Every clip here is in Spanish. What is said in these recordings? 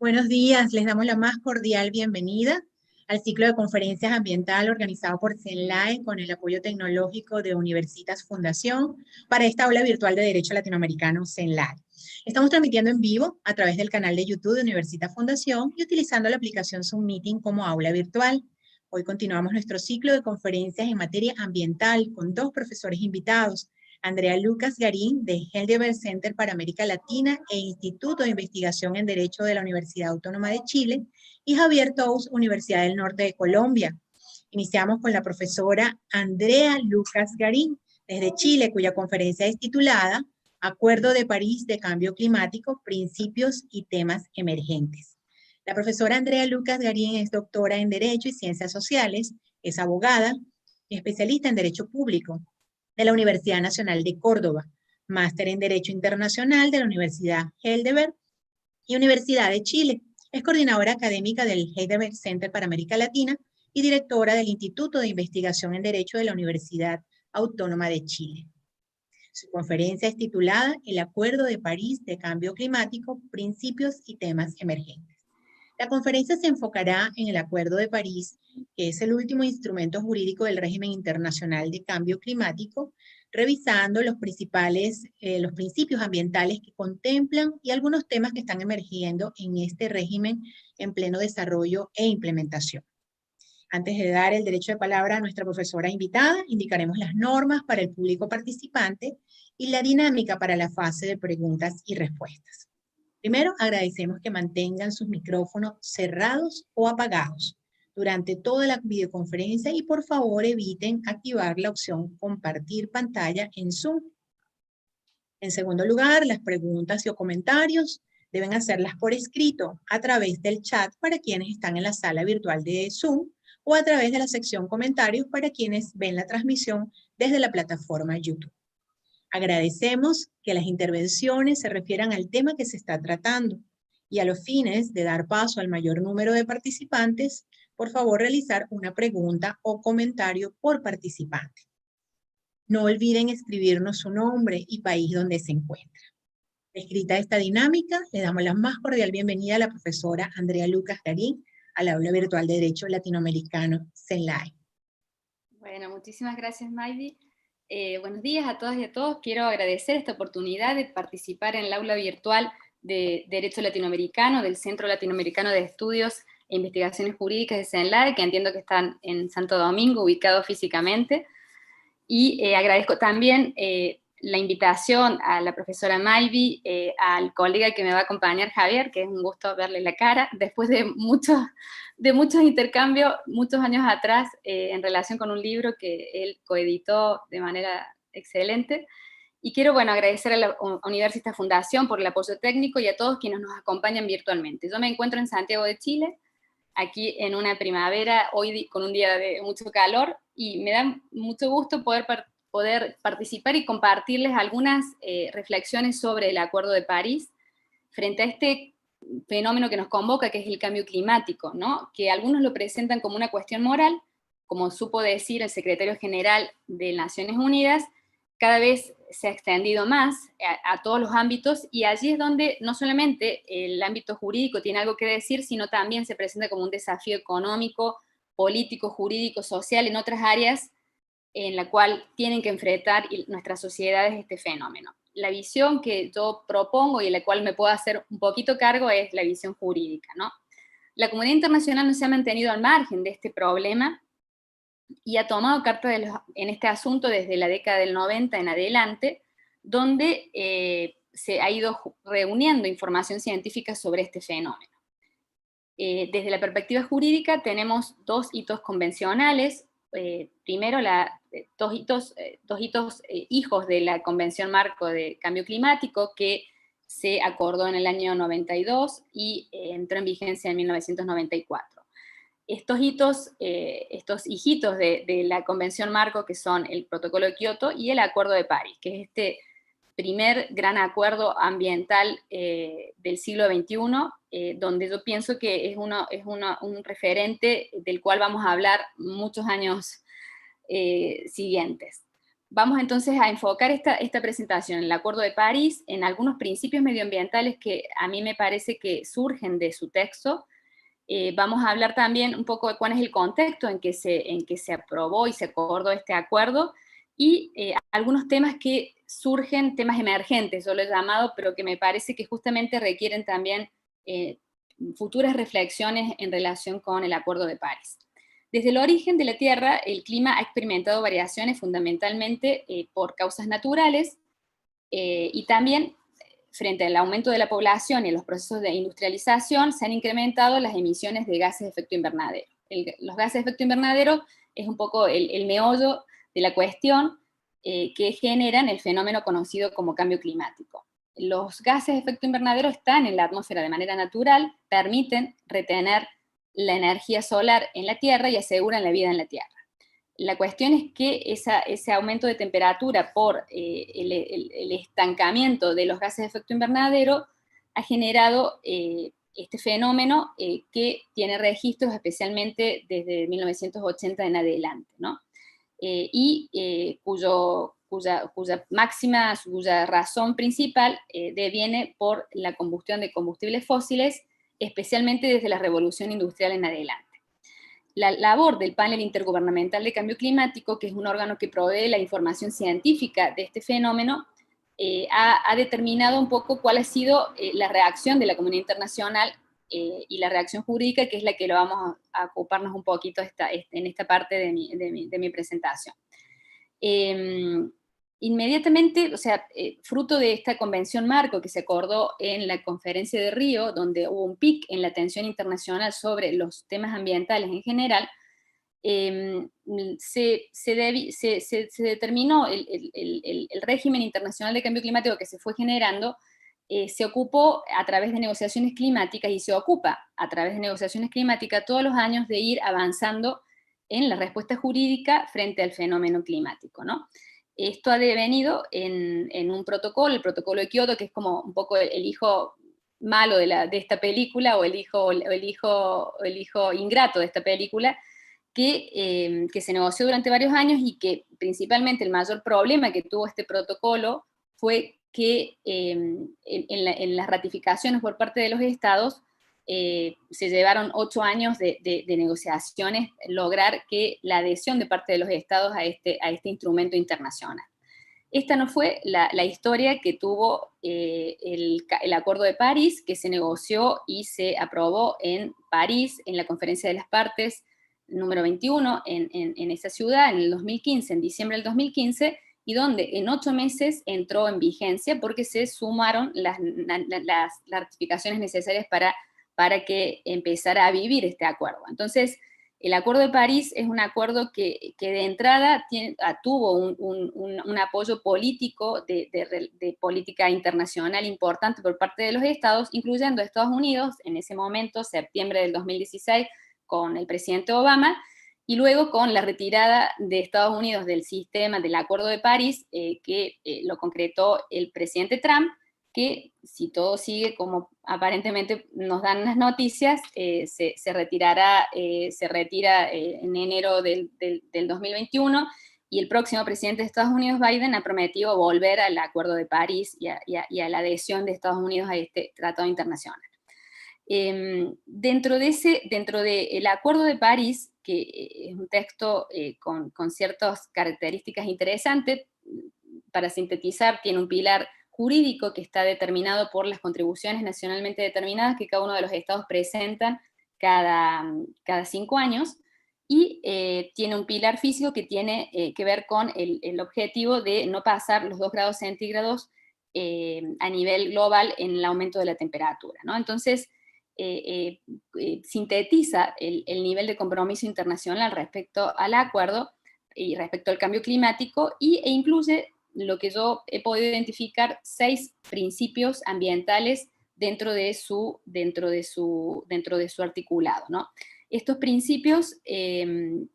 Buenos días, les damos la más cordial bienvenida al ciclo de conferencias ambiental organizado por CENLAE con el apoyo tecnológico de Universitas Fundación para esta aula virtual de Derecho Latinoamericano CENLAE. Estamos transmitiendo en vivo a través del canal de YouTube de Universitas Fundación y utilizando la aplicación Zoom Meeting como aula virtual. Hoy continuamos nuestro ciclo de conferencias en materia ambiental con dos profesores invitados, Andrea Lucas Garín, de Heidelberg Center para América Latina e Instituto de Investigación en Derecho de la Universidad Autónoma de Chile, y Javier Tous, Universidad del Norte de Colombia. Iniciamos con la profesora Andrea Lucas Garín, desde Chile, cuya conferencia es titulada Acuerdo de París de Cambio Climático, Principios y Temas Emergentes. La profesora Andrea Lucas Garín es doctora en Derecho y Ciencias Sociales, es abogada y especialista en Derecho Público de la Universidad Nacional de Córdoba, máster en Derecho Internacional de la Universidad Heidelberg y Universidad de Chile. Es coordinadora académica del Heidelberg Center para América Latina y directora del Instituto de Investigación en Derecho de la Universidad Autónoma de Chile. Su conferencia es titulada El Acuerdo de París de Cambio Climático, Principios y Temas Emergentes. La conferencia se enfocará en el Acuerdo de París, que es el último instrumento jurídico del régimen internacional de cambio climático, revisando los principios ambientales que contemplan y algunos temas que están emergiendo en este régimen en pleno desarrollo e implementación. Antes de dar el derecho de palabra a nuestra profesora invitada, indicaremos las normas para el público participante y la dinámica para la fase de preguntas y respuestas. Primero, agradecemos que mantengan sus micrófonos cerrados o apagados durante toda la videoconferencia y por favor eviten activar la opción compartir pantalla en Zoom. En segundo lugar, las preguntas y o comentarios deben hacerlas por escrito a través del chat para quienes están en la sala virtual de Zoom o a través de la sección comentarios para quienes ven la transmisión desde la plataforma YouTube. Agradecemos que las intervenciones se refieran al tema que se está tratando y a los fines de dar paso al mayor número de participantes, por favor realizar una pregunta o comentario por participante. No olviden escribirnos su nombre y país donde se encuentra. Escrita esta dinámica, le damos la más cordial bienvenida a la profesora Andrea Lucas Garín al aula virtual de Derecho Latinoamericano CENLAE. Bueno, muchísimas gracias, Maydi. Buenos días a todas y a todos. Quiero agradecer esta oportunidad de participar en el aula virtual de Derecho Latinoamericano del Centro Latinoamericano de Estudios e Investigaciones Jurídicas de CENLAE, que entiendo que están en Santo Domingo, ubicado físicamente. Y agradezco también la invitación a la profesora Maydi, al colega que me va a acompañar, Javier, que es un gusto verle la cara, después de muchos intercambios, muchos años atrás, en relación con un libro que él coeditó de manera excelente. Y quiero, bueno, agradecer a la Universitas Fundación por el apoyo técnico y a todos quienes nos acompañan virtualmente. Yo me encuentro en Santiago de Chile, aquí en una primavera, hoy con un día de mucho calor, y me da mucho gusto poder participar y compartirles algunas reflexiones sobre el Acuerdo de París frente a este fenómeno que nos convoca, que es el cambio climático, ¿no? Que algunos lo presentan como una cuestión moral, como supo decir el secretario general de Naciones Unidas, cada vez se ha extendido más a todos los ámbitos, y allí es donde no solamente el ámbito jurídico tiene algo que decir, sino también se presenta como un desafío económico, político, jurídico, social, en otras áreas en la cual tienen que enfrentar nuestras sociedades este fenómeno. La visión que yo propongo y en la cual me puedo hacer un poquito cargo es la visión jurídica, ¿no? La comunidad internacional no se ha mantenido al margen de este problema y ha tomado carta en este asunto desde la década del 90 en adelante, donde se ha ido reuniendo información científica sobre este fenómeno. Desde la perspectiva jurídica tenemos dos hitos convencionales. Primero, dos hitos hijos de la Convención Marco de Cambio Climático, que se acordó en el año 92 y entró en vigencia en 1994. Estos hitos, estos hijitos de la Convención Marco, que son el Protocolo de Kioto y el Acuerdo de París, que es este primer gran acuerdo ambiental del siglo XXI, donde yo pienso que es un referente del cual vamos a hablar muchos años siguientes. Vamos entonces a enfocar esta presentación en el Acuerdo de París, en algunos principios medioambientales que a mí me parece que surgen de su texto. Vamos a hablar también un poco de cuál es el contexto en que se aprobó y se acordó este acuerdo, y algunos temas que surgen, temas emergentes, yo lo he llamado, pero que me parece que justamente requieren también futuras reflexiones en relación con el Acuerdo de París. Desde el origen de la Tierra, el clima ha experimentado variaciones fundamentalmente por causas naturales, y también frente al aumento de la población y los procesos de industrialización se han incrementado las emisiones de gases de efecto invernadero. Los gases de efecto invernadero es un poco el meollo de la cuestión que generan el fenómeno conocido como cambio climático. Los gases de efecto invernadero están en la atmósfera de manera natural, permiten retener la energía solar en la Tierra y aseguran la vida en la Tierra. La cuestión es que ese aumento de temperatura por el estancamiento de los gases de efecto invernadero ha generado este fenómeno que tiene registros especialmente desde 1980 en adelante, ¿no? Cuya razón principal deviene por la combustión de combustibles fósiles, especialmente desde la revolución industrial en adelante. La labor del Panel Intergubernamental de Cambio Climático, que es un órgano que provee la información científica de este fenómeno, ha determinado un poco cuál ha sido la reacción de la comunidad internacional y la reacción jurídica, que es la que lo vamos a ocuparnos un poquito en esta parte de mi presentación. Inmediatamente, o sea, fruto de esta convención marco que se acordó en la conferencia de Río, donde hubo un pic en la atención internacional sobre los temas ambientales en general, se determinó el régimen internacional de cambio climático que se fue generando, se ocupó a través de negociaciones climáticas y se ocupa a través de negociaciones climáticas todos los años de ir avanzando en la respuesta jurídica frente al fenómeno climático, ¿no? Esto ha devenido en un protocolo, el protocolo de Kioto, que es como un poco el hijo malo de esta película, o el hijo ingrato de esta película, que se negoció durante varios años y que principalmente el mayor problema que tuvo este protocolo fue que en las ratificaciones por parte de los estados se llevaron 8 años de negociaciones lograr que la adhesión de parte de los estados a este instrumento internacional. Esta no fue la historia que tuvo el Acuerdo de París, que se negoció y se aprobó en París, en la Conferencia de las Partes número 21, en esa ciudad, en el 2015, en diciembre del 2015, y donde en 8 meses entró en vigencia porque se sumaron las ratificaciones necesarias para que empezara a vivir este acuerdo. Entonces, el Acuerdo de París es un acuerdo que de entrada tuvo un apoyo político de política internacional importante por parte de los estados, incluyendo Estados Unidos, en ese momento, septiembre del 2016, con el presidente Obama, y luego con la retirada de Estados Unidos del sistema del Acuerdo de París, que lo concretó el presidente Trump, que si todo sigue como aparentemente nos dan las noticias, se retira en enero del 2021, y el próximo presidente de Estados Unidos, Biden, ha prometido volver al Acuerdo de París y a la adhesión de Estados Unidos a este tratado internacional. Dentro del Acuerdo de París, que es un texto con ciertas características interesantes, para sintetizar, tiene un pilar jurídico que está determinado por las contribuciones nacionalmente determinadas que cada uno de los estados presentan cada 5 años, y tiene un pilar físico que tiene que ver con el objetivo de no pasar los 2 grados centígrados a nivel global en el aumento de la temperatura, ¿no? Entonces, sintetiza el nivel de compromiso internacional respecto al acuerdo y respecto al cambio climático, e incluye lo que yo he podido identificar 6 principios ambientales dentro de su articulado, ¿no? Estos principios, no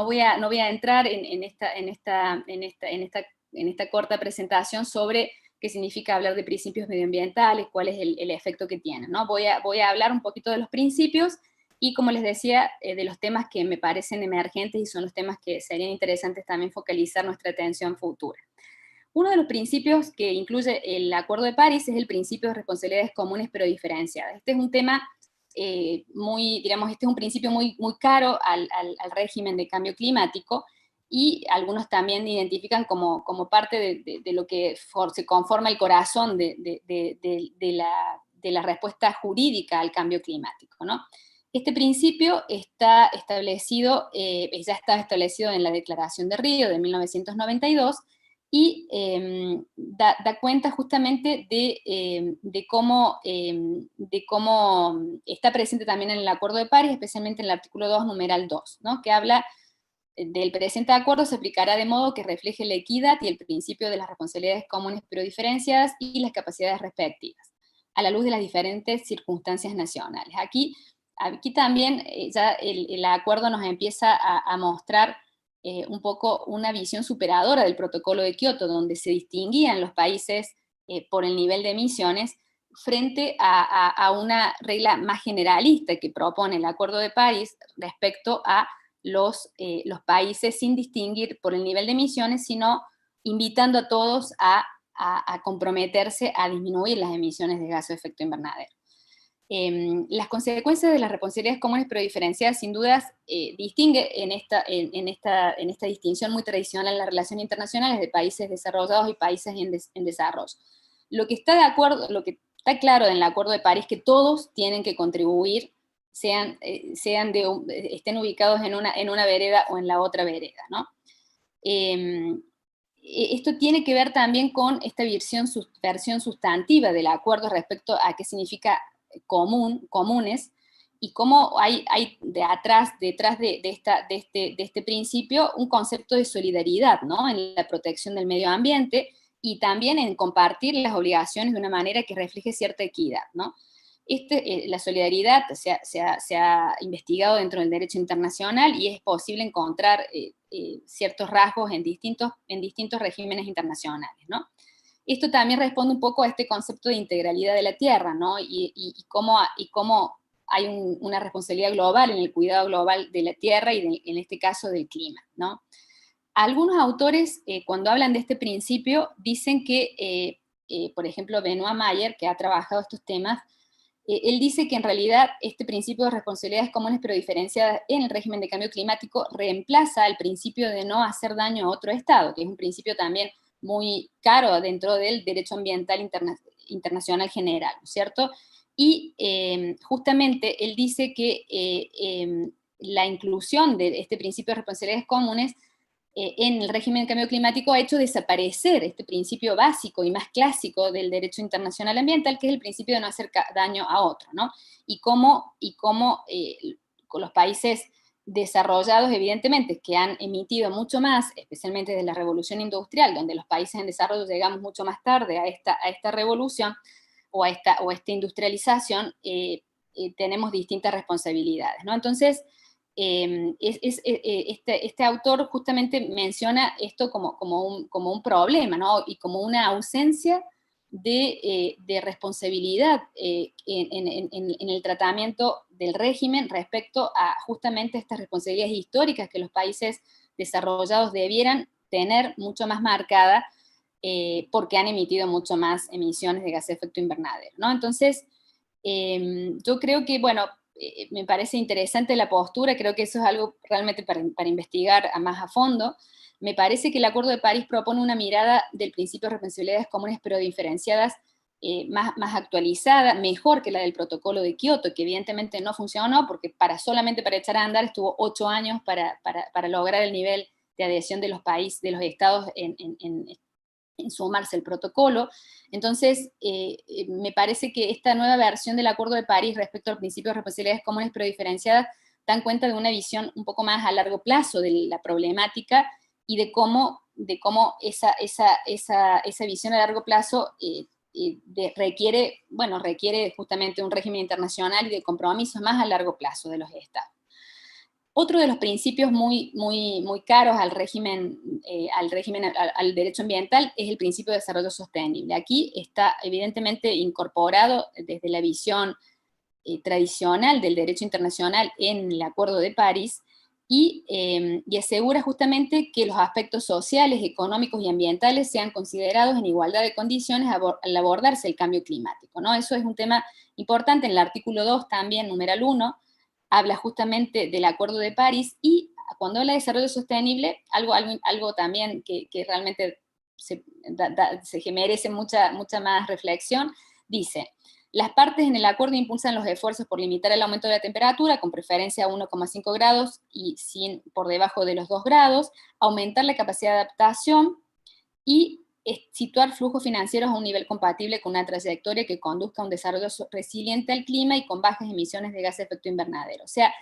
voy a entrar en esta corta presentación sobre qué significa hablar de principios medioambientales, cuál es el efecto que tienen, ¿no? Voy a hablar un poquito de los principios y como les decía, de los temas que me parecen emergentes y son los temas que serían interesantes también focalizar nuestra atención futura. Uno de los principios que incluye el Acuerdo de París es el principio de responsabilidades comunes pero diferenciadas. Este es un tema este es un principio muy caro al régimen de cambio climático, y algunos también identifican como parte de lo que se conforma el corazón de la respuesta jurídica al cambio climático, ¿no? Este principio está establecido, ya está establecido en la Declaración de Río de 1992, y da cuenta justamente de cómo está presente también en el Acuerdo de París, especialmente en el artículo 2, numeral 2, ¿no? Que habla del presente acuerdo se aplicará de modo que refleje la equidad y el principio de las responsabilidades comunes pero diferenciadas y las capacidades respectivas, a la luz de las diferentes circunstancias nacionales. Aquí también ya el acuerdo nos empieza a mostrar un poco una visión superadora del protocolo de Kioto, donde se distinguían los países por el nivel de emisiones, frente a una regla más generalista que propone el Acuerdo de París respecto a los países, sin distinguir por el nivel de emisiones, sino invitando a todos a comprometerse a disminuir las emisiones de gases de efecto invernadero. Las consecuencias de las responsabilidades comunes pero diferenciadas, sin dudas, distingue en esta distinción muy tradicional en las relaciones internacionales de países desarrollados y países en desarrollo. Lo que está claro en el Acuerdo de París es que todos tienen que contribuir, estén ubicados en una vereda o en la otra vereda, ¿no? Esto tiene que ver también con esta versión sustantiva del acuerdo respecto a qué significa comunes, y cómo hay detrás de este principio un concepto de solidaridad, ¿no? En la protección del medio ambiente y también en compartir las obligaciones de una manera que refleje cierta equidad, ¿no? La solidaridad se ha investigado dentro del derecho internacional y es posible encontrar ciertos rasgos en distintos regímenes internacionales, ¿no? Esto también responde un poco a este concepto de integralidad de la tierra, ¿no? Y cómo hay una responsabilidad global en el cuidado global de la tierra y en este caso del clima, ¿no? Algunos autores, cuando hablan de este principio, dicen que, por ejemplo, Benoit Mayer, que ha trabajado estos temas, él dice que en realidad este principio de responsabilidades comunes pero diferenciadas en el régimen de cambio climático reemplaza el principio de no hacer daño a otro Estado, que es un principio también muy caro dentro del derecho ambiental internacional general, ¿cierto? Y justamente él dice que la inclusión de este principio de responsabilidades comunes en el régimen de cambio climático ha hecho desaparecer este principio básico y más clásico del derecho internacional ambiental, que es el principio de no hacer daño a otro, ¿no? Y cómo con los países desarrollados, evidentemente, que han emitido mucho más, especialmente desde la revolución industrial, donde los países en desarrollo llegamos mucho más tarde a esta revolución o a esta industrialización, tenemos distintas responsabilidades, ¿no? Entonces, este autor justamente menciona esto como un problema, ¿no? Y como una ausencia de responsabilidad en el tratamiento del régimen respecto a justamente estas responsabilidades históricas que los países desarrollados debieran tener mucho más marcada, porque han emitido mucho más emisiones de gases de efecto invernadero, ¿no? Entonces, yo creo que, bueno, me parece interesante la postura, creo que eso es algo realmente para investigar más a fondo. Me parece que el Acuerdo de París propone una mirada del principio de responsabilidades comunes pero diferenciadas, más actualizada, mejor que la del protocolo de Kioto, que evidentemente no funcionó porque solamente para echar a andar estuvo 8 años para lograr el nivel de adhesión de los estados en sumarse al protocolo. Entonces, me parece que esta nueva versión del Acuerdo de París respecto al principio de responsabilidades comunes pero diferenciadas dan cuenta de una visión un poco más a largo plazo de la problemática y de cómo esa visión a largo plazo requiere justamente un régimen internacional y de compromisos más a largo plazo de los estados. Otro de los principios muy caros al derecho ambiental es el principio de desarrollo sostenible. Aquí está evidentemente incorporado desde la visión tradicional del derecho internacional en el Acuerdo de París, y asegura justamente que los aspectos sociales, económicos y ambientales sean considerados en igualdad de condiciones al abordarse el cambio climático, ¿no? Eso es un tema importante. En el artículo 2 también, numeral 1, habla justamente del Acuerdo de París, y cuando habla de desarrollo sostenible, algo también que realmente se merece mucha más reflexión, dice: las partes en el acuerdo impulsan los esfuerzos por limitar el aumento de la temperatura, con preferencia a 1,5 grados y por debajo de los 2 grados, aumentar la capacidad de adaptación y situar flujos financieros a un nivel compatible con una trayectoria que conduzca a un desarrollo resiliente al clima y con bajas emisiones de gases de efecto invernadero. O sea,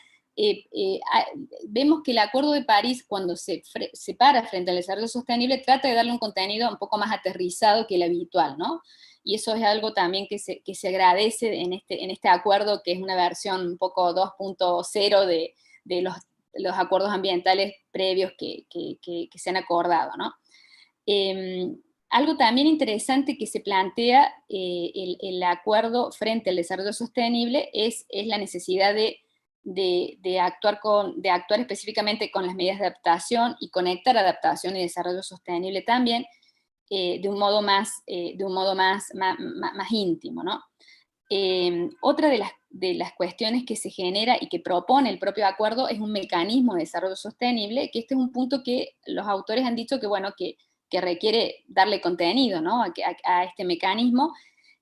vemos que el Acuerdo de París, cuando se para frente al desarrollo sostenible, trata de darle un contenido un poco más aterrizado que el habitual, ¿no? Y eso es algo también que se agradece en este acuerdo, que es una versión un poco 2.0 de los acuerdos ambientales previos que se han acordado, ¿no? Algo también interesante que se plantea el acuerdo frente al desarrollo sostenible es la necesidad de actuar específicamente con las medidas de adaptación y conectar adaptación y desarrollo sostenible también, de un modo más íntimo, ¿no? Otra de las cuestiones que se genera y que propone el propio acuerdo es un mecanismo de desarrollo sostenible, que este es un punto que los autores han dicho que, bueno, que requiere darle contenido, ¿no? a este mecanismo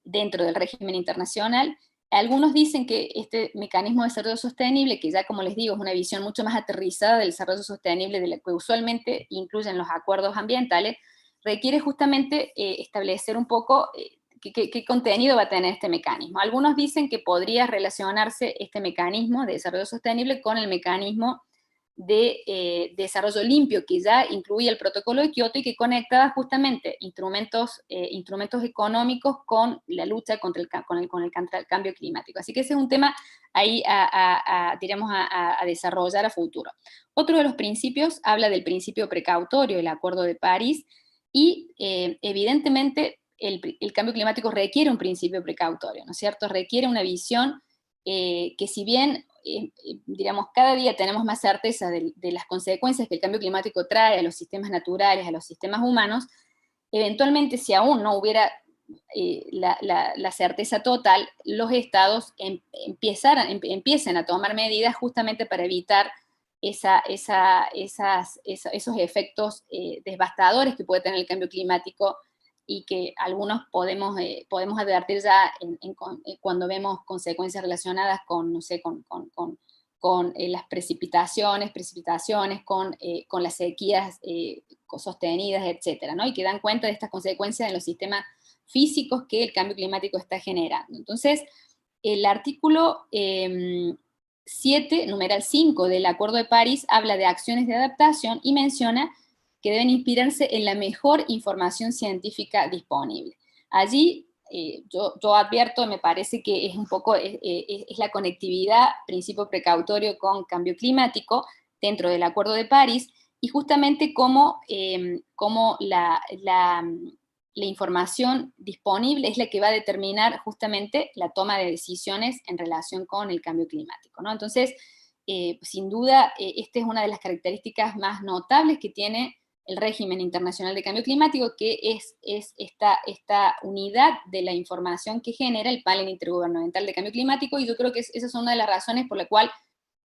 dentro del régimen internacional. Algunos dicen que este mecanismo de desarrollo sostenible, que ya, como les digo, es una visión mucho más aterrizada del desarrollo sostenible de la que usualmente incluyen los acuerdos ambientales, requiere justamente establecer un poco qué contenido va a tener este mecanismo. Algunos dicen que podría relacionarse este mecanismo de desarrollo sostenible con el mecanismo de desarrollo limpio, que ya incluía el protocolo de Kioto y que conectaba justamente instrumentos económicos con la lucha contra el cambio climático. Así que ese es un tema ahí diríamos, a desarrollar a futuro. Otro de los principios habla del principio precautorio del Acuerdo de París, y evidentemente el cambio climático requiere un principio precautorio, ¿no es cierto? Requiere una visión que, si bien diríamos, cada día tenemos más certeza de las consecuencias que el cambio climático trae a los sistemas naturales, a los sistemas humanos, eventualmente, si aún no hubiera la certeza total, los estados empiecen a tomar medidas justamente para evitar esos efectos devastadores que puede tener el cambio climático, y que algunos podemos advertir ya cuando vemos consecuencias relacionadas con, no sé, con las precipitaciones, con las sequías sostenidas, etcétera, ¿no? Y que dan cuenta de estas consecuencias en los sistemas físicos que el cambio climático está generando. Entonces, el artículo 7, numeral 5 del Acuerdo de París habla de acciones de adaptación y menciona que deben inspirarse en la mejor información científica disponible. Allí yo advierto, me parece que es un poco es la conectividad, principio precautorio con cambio climático dentro del Acuerdo de París, y justamente cómo la información disponible es la que va a determinar justamente la toma de decisiones en relación con el cambio climático, ¿no? Entonces, sin duda, esta es una de las características más notables que tiene el régimen internacional de cambio climático, que es esta unidad de la información que genera el panel intergubernamental de cambio climático, y yo creo que esa es una de las razones por la cual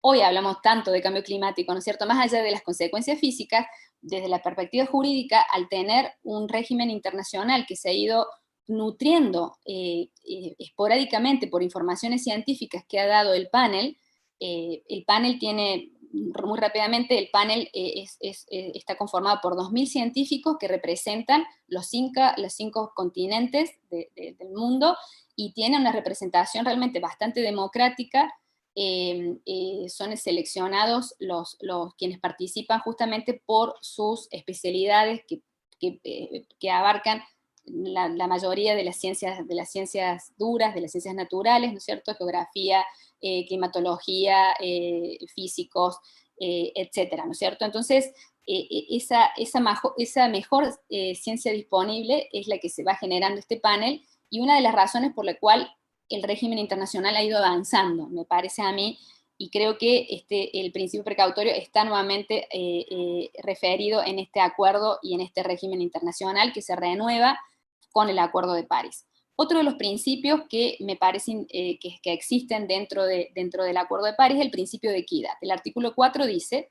hoy hablamos tanto de cambio climático, ¿no es cierto? Más allá de las consecuencias físicas, desde la perspectiva jurídica, al tener un régimen internacional que se ha ido nutriendo esporádicamente por informaciones científicas que ha dado el panel tiene, muy rápidamente, el panel está conformado por 2.000 científicos que representan los cinco continentes del mundo, y tiene una representación realmente bastante democrática. Son seleccionados quienes participan justamente por sus especialidades que abarcan la mayoría de las ciencias duras, de las ciencias naturales, ¿no es cierto? Geografía, climatología, físicos, etcétera, ¿no es cierto? Entonces, esa mejor ciencia disponible es la que se va generando este panel, y una de las razones por la cual el régimen internacional ha ido avanzando, me parece a mí, y creo que el principio precautorio está nuevamente referido en este acuerdo y en este régimen internacional que se renueva con el Acuerdo de París. Otro de los principios que me parecen que existen dentro del Acuerdo de París es el principio de equidad. El artículo 4 dice: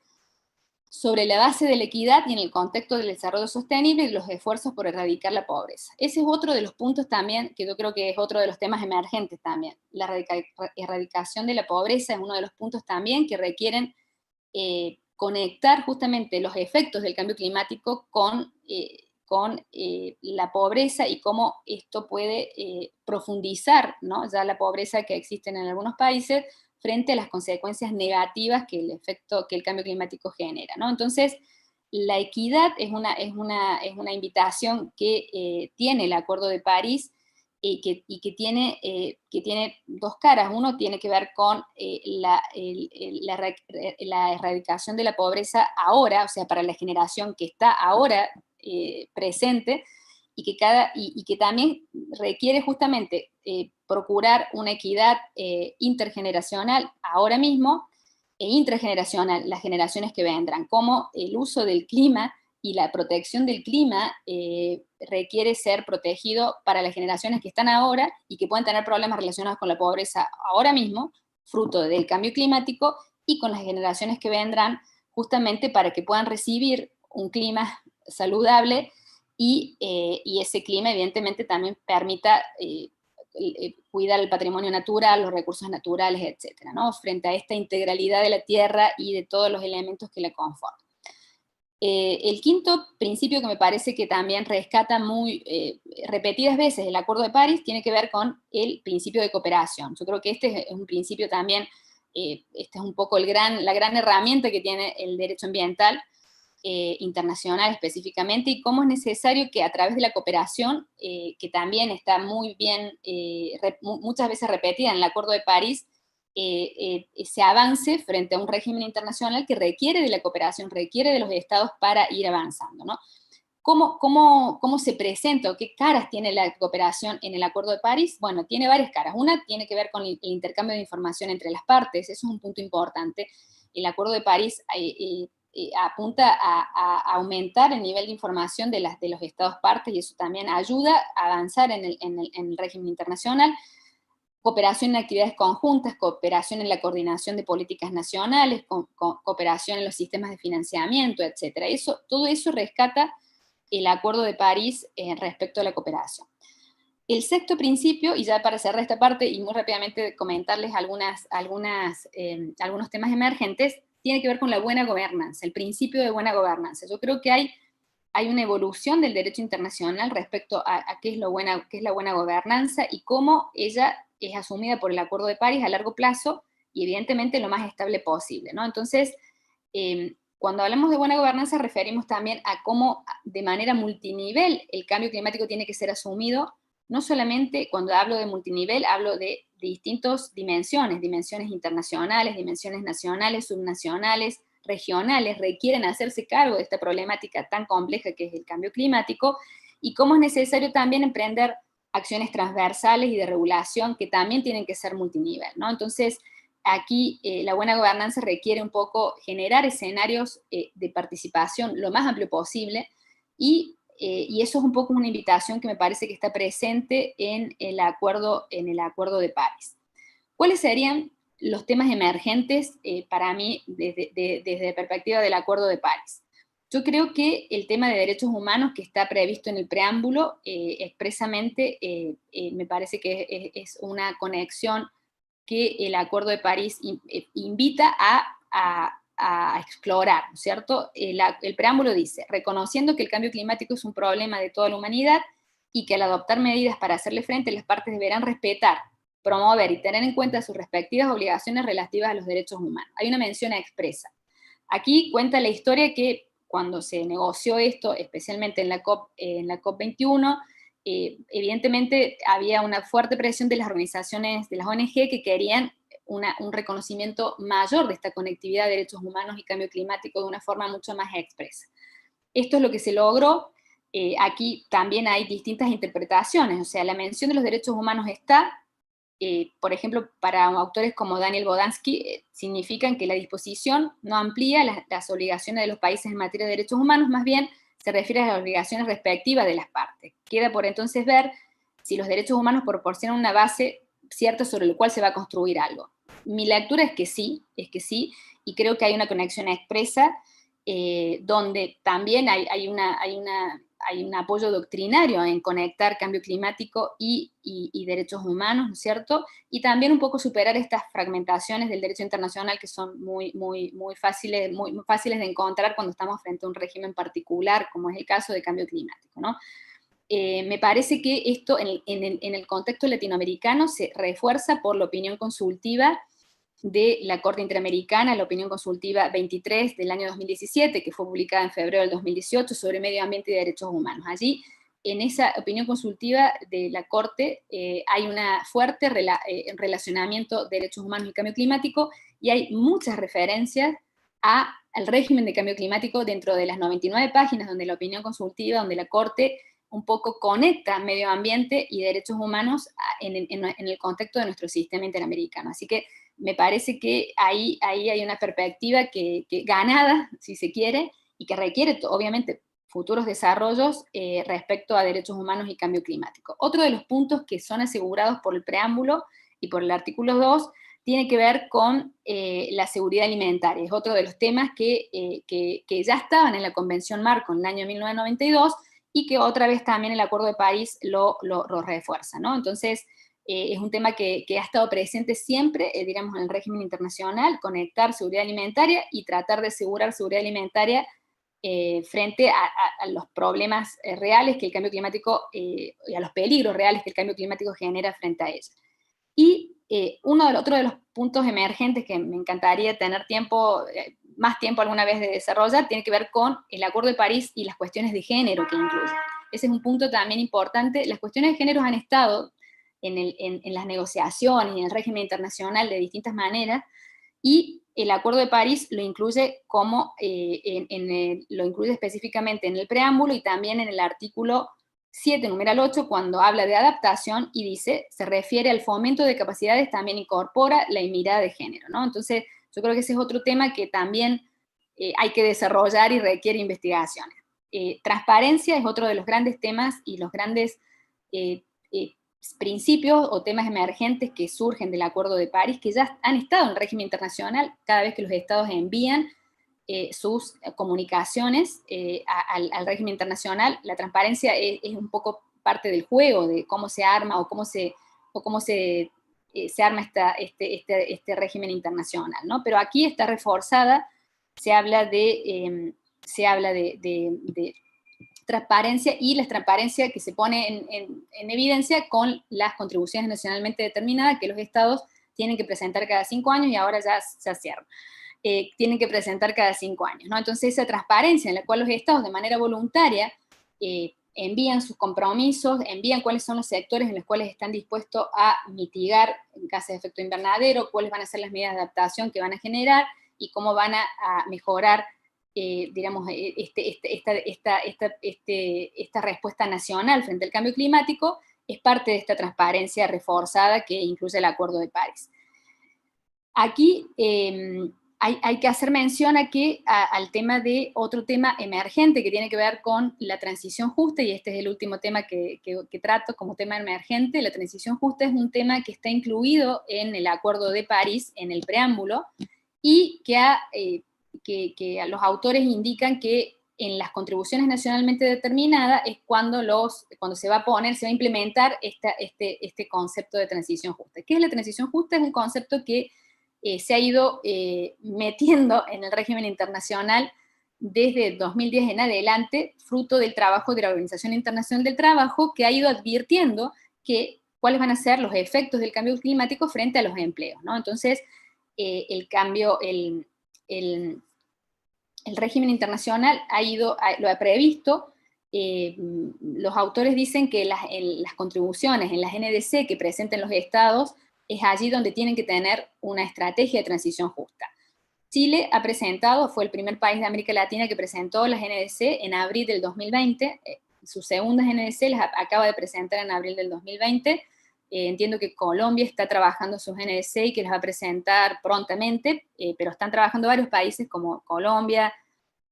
sobre la base de la equidad y en el contexto del desarrollo sostenible y los esfuerzos por erradicar la pobreza. Ese es otro de los puntos también, que yo creo que es otro de los temas emergentes también. La erradicación de la pobreza es uno de los puntos también que requieren conectar justamente los efectos del cambio climático con la pobreza y cómo esto puede profundizar, ¿no?, ya la pobreza que existe en algunos países, frente a las consecuencias negativas que el cambio climático genera, ¿no? Entonces, la equidad es una invitación que tiene el Acuerdo de París y que tiene dos caras. Uno tiene que ver con la erradicación de la pobreza ahora, o sea, para la generación que está ahora presente, y que también requiere justamente procurar una equidad intergeneracional ahora mismo e intrageneracional, las generaciones que vendrán, como el uso del clima y la protección del clima requiere ser protegido para las generaciones que están ahora y que pueden tener problemas relacionados con la pobreza ahora mismo, fruto del cambio climático, y con las generaciones que vendrán, justamente para que puedan recibir un clima saludable y ese clima evidentemente también permita cuidar el patrimonio natural, los recursos naturales, etcétera, ¿no?, frente a esta integralidad de la tierra y de todos los elementos que la conforman. El quinto principio que me parece que también rescata muy repetidas veces el Acuerdo de París tiene que ver con el principio de cooperación. Yo creo que este es un principio también, este es un poco la gran herramienta que tiene el derecho ambiental internacional específicamente, y cómo es necesario que a través de la cooperación, que también está muy bien, muchas veces repetida en el Acuerdo de París, se avance frente a un régimen internacional que requiere de la cooperación, requiere de los estados para ir avanzando, ¿no? ¿Cómo se presenta o qué caras tiene la cooperación en el Acuerdo de París? Bueno, tiene varias caras. Una tiene que ver con el intercambio de información entre las partes, eso es un punto importante. El Acuerdo de París apunta a aumentar el nivel de información de los estados partes, y eso también ayuda a avanzar en el régimen internacional. Cooperación en actividades conjuntas, cooperación en la coordinación de políticas nacionales, cooperación en los sistemas de financiamiento, etc. Todo eso rescata el Acuerdo de París respecto a la cooperación. El sexto principio, y ya para cerrar esta parte y muy rápidamente comentarles algunos temas emergentes, tiene que ver con la buena gobernanza, el principio de buena gobernanza. Yo creo que hay una evolución del derecho internacional respecto a qué es la buena gobernanza y cómo ella es asumida por el Acuerdo de París a largo plazo y evidentemente lo más estable posible, ¿no? Entonces, cuando hablamos de buena gobernanza referimos también a cómo de manera multinivel el cambio climático tiene que ser asumido. No solamente cuando hablo de multinivel, hablo de distintas dimensiones internacionales, dimensiones nacionales, subnacionales, regionales, requieren hacerse cargo de esta problemática tan compleja que es el cambio climático, y cómo es necesario también emprender acciones transversales y de regulación que también tienen que ser multinivel, ¿no? Entonces, aquí la buena gobernanza requiere un poco generar escenarios de participación lo más amplio posible, y eso es un poco una invitación que me parece que está presente en el acuerdo de París. ¿Cuáles serían los temas emergentes para mí desde la perspectiva del Acuerdo de París? Yo creo que el tema de derechos humanos que está previsto en el preámbulo expresamente me parece que es una conexión que el Acuerdo de París invita a explorar, ¿cierto? El preámbulo dice: reconociendo que el cambio climático es un problema de toda la humanidad y que al adoptar medidas para hacerle frente, las partes deberán respetar, promover y tener en cuenta sus respectivas obligaciones relativas a los derechos humanos. Hay una mención expresa. Aquí cuenta la historia que cuando se negoció esto, especialmente en la COP21, evidentemente había una fuerte presión de las organizaciones, de las ONG, que querían un reconocimiento mayor de esta conectividad de derechos humanos y cambio climático de una forma mucho más expresa. Esto es lo que se logró. Aquí también hay distintas interpretaciones, o sea, la mención de los derechos humanos está, por ejemplo, para autores como Daniel Bodansky, significan que la disposición no amplía las obligaciones de los países en materia de derechos humanos, más bien se refiere a las obligaciones respectivas de las partes. Queda por entonces ver si los derechos humanos proporcionan una base cierta sobre la cual se va a construir algo. Mi lectura es que sí, y creo que hay una conexión expresa, donde también hay un apoyo doctrinario en conectar cambio climático y derechos humanos, ¿no es cierto? Y también un poco superar estas fragmentaciones del derecho internacional que son muy fáciles de encontrar cuando estamos frente a un régimen particular, como es el caso de cambio climático, ¿no? Me parece que esto en el contexto latinoamericano se refuerza por la opinión consultiva de la Corte Interamericana, la opinión consultiva 23 del año 2017, que fue publicada en febrero del 2018, sobre medio ambiente y derechos humanos. Allí, en esa opinión consultiva de la Corte, hay un fuerte relacionamiento de derechos humanos y cambio climático, y hay muchas referencias al régimen de cambio climático dentro de las 99 páginas donde la opinión consultiva, donde la Corte un poco conecta medio ambiente y derechos humanos en el contexto de nuestro sistema interamericano. Así que me parece que ahí hay una perspectiva que ganada, si se quiere, y que requiere, obviamente, futuros desarrollos respecto a derechos humanos y cambio climático. Otro de los puntos que son asegurados por el preámbulo y por el artículo 2 tiene que ver con la seguridad alimentaria. Es otro de los temas que ya estaban en la Convención Marco en el año 1992 y que otra vez también el Acuerdo de París lo refuerza, ¿no? Entonces, es un tema que ha estado presente siempre, digamos, en el régimen internacional, conectar seguridad alimentaria y tratar de asegurar seguridad alimentaria frente a los problemas reales que el cambio climático, y a los peligros reales que el cambio climático genera frente a ella. Y otro de los puntos emergentes que me encantaría tener más tiempo alguna vez de desarrollar, tiene que ver con el Acuerdo de París y las cuestiones de género que incluye. Ese es un punto también importante. Las cuestiones de género han estado en las negociaciones y en el régimen internacional de distintas maneras, y el Acuerdo de París lo incluye lo incluye específicamente en el preámbulo y también en el artículo 7, numeral 8, cuando habla de adaptación y dice, se refiere al fomento de capacidades, también incorpora la mirada de género, ¿no? Entonces, yo creo que ese es otro tema que también hay que desarrollar y requiere investigaciones. Transparencia es otro de los grandes temas y los grandes principios o temas emergentes que surgen del Acuerdo de París, que ya han estado en el régimen internacional cada vez que los estados envían sus comunicaciones al régimen internacional. La transparencia es un poco parte del juego, de cómo se arma o cómo se arma este régimen internacional, ¿no? Pero aquí está reforzada, se habla de transparencia, y la transparencia que se pone en evidencia con las contribuciones nacionalmente determinadas que los estados tienen que presentar cada 5 años, y ahora ya se cierra. Tienen que presentar cada 5 años, ¿no? Entonces esa transparencia en la cual los estados de manera voluntaria envían sus compromisos, envían cuáles son los sectores en los cuales están dispuestos a mitigar en caso de efecto invernadero, cuáles van a ser las medidas de adaptación que van a generar y cómo van a mejorar digamos, esta respuesta nacional frente al cambio climático, es parte de esta transparencia reforzada que incluye el Acuerdo de París. Aquí hay que hacer mención al tema de otro tema emergente que tiene que ver con la transición justa, y este es el último tema que trato como tema emergente. La transición justa es un tema que está incluido en el Acuerdo de París, en el preámbulo, y que los autores indican que en las contribuciones nacionalmente determinadas es cuando se va a implementar este concepto de transición justa. ¿Qué es la transición justa? Es un concepto que se ha ido metiendo en el régimen internacional desde 2010 en adelante, fruto del trabajo de la Organización Internacional del Trabajo, que ha ido advirtiendo cuáles van a ser los efectos del cambio climático frente a los empleos, ¿no? Entonces, el régimen internacional lo ha previsto. Los autores dicen que las contribuciones en las NDC que presenten los estados es allí donde tienen que tener una estrategia de transición justa. Chile fue el primer país de América Latina que presentó las NDC en abril del 2020, sus segundas NDC las acaba de presentar en abril del 2020, Entiendo que Colombia está trabajando sus NDC y que las va a presentar prontamente, pero están trabajando varios países como Colombia,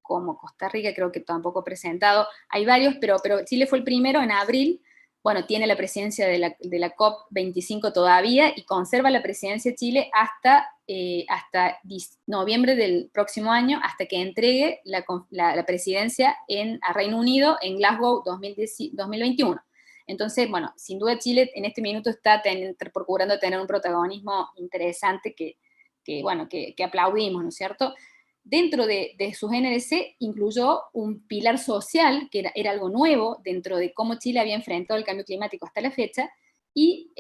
como Costa Rica, creo que tampoco presentado. Hay varios, pero Chile fue el primero en abril. Bueno, tiene la presidencia de la COP25 todavía y conserva la presidencia de Chile hasta noviembre del próximo año, hasta que entregue la presidencia a Reino Unido en Glasgow 2021. Entonces, bueno, sin duda Chile en este minuto está procurando tener un protagonismo interesante que aplaudimos, ¿no es cierto? Dentro de sus NDC incluyó un pilar social, que era algo nuevo dentro de cómo Chile había enfrentado el cambio climático hasta la fecha, y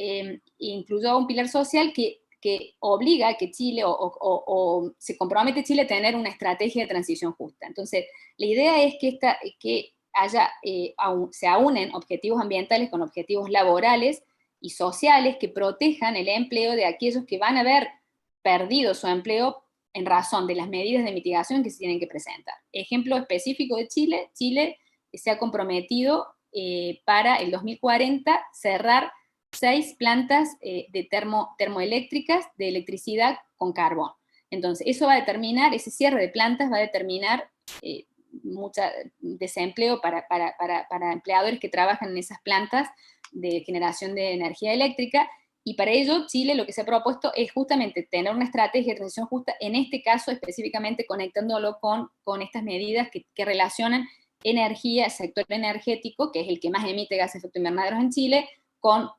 incluyó un pilar social que obliga a que Chile, o se compromete Chile a tener una estrategia de transición justa. Entonces, la idea es que se aúnen objetivos ambientales con objetivos laborales y sociales que protejan el empleo de aquellos que van a haber perdido su empleo en razón de las medidas de mitigación que se tienen que presentar. Ejemplo específico de Chile: Chile se ha comprometido para el 2040 cerrar 6 plantas de termoeléctricas de electricidad con carbón. Entonces, ese cierre de plantas va a determinar mucho desempleo para empleadores que trabajan en esas plantas de generación de energía eléctrica. Y para ello, Chile lo que se ha propuesto es justamente tener una estrategia de transición justa, en este caso específicamente conectándolo con estas medidas que relacionan energía, sector energético, que es el que más emite gases de efecto invernadero en Chile, con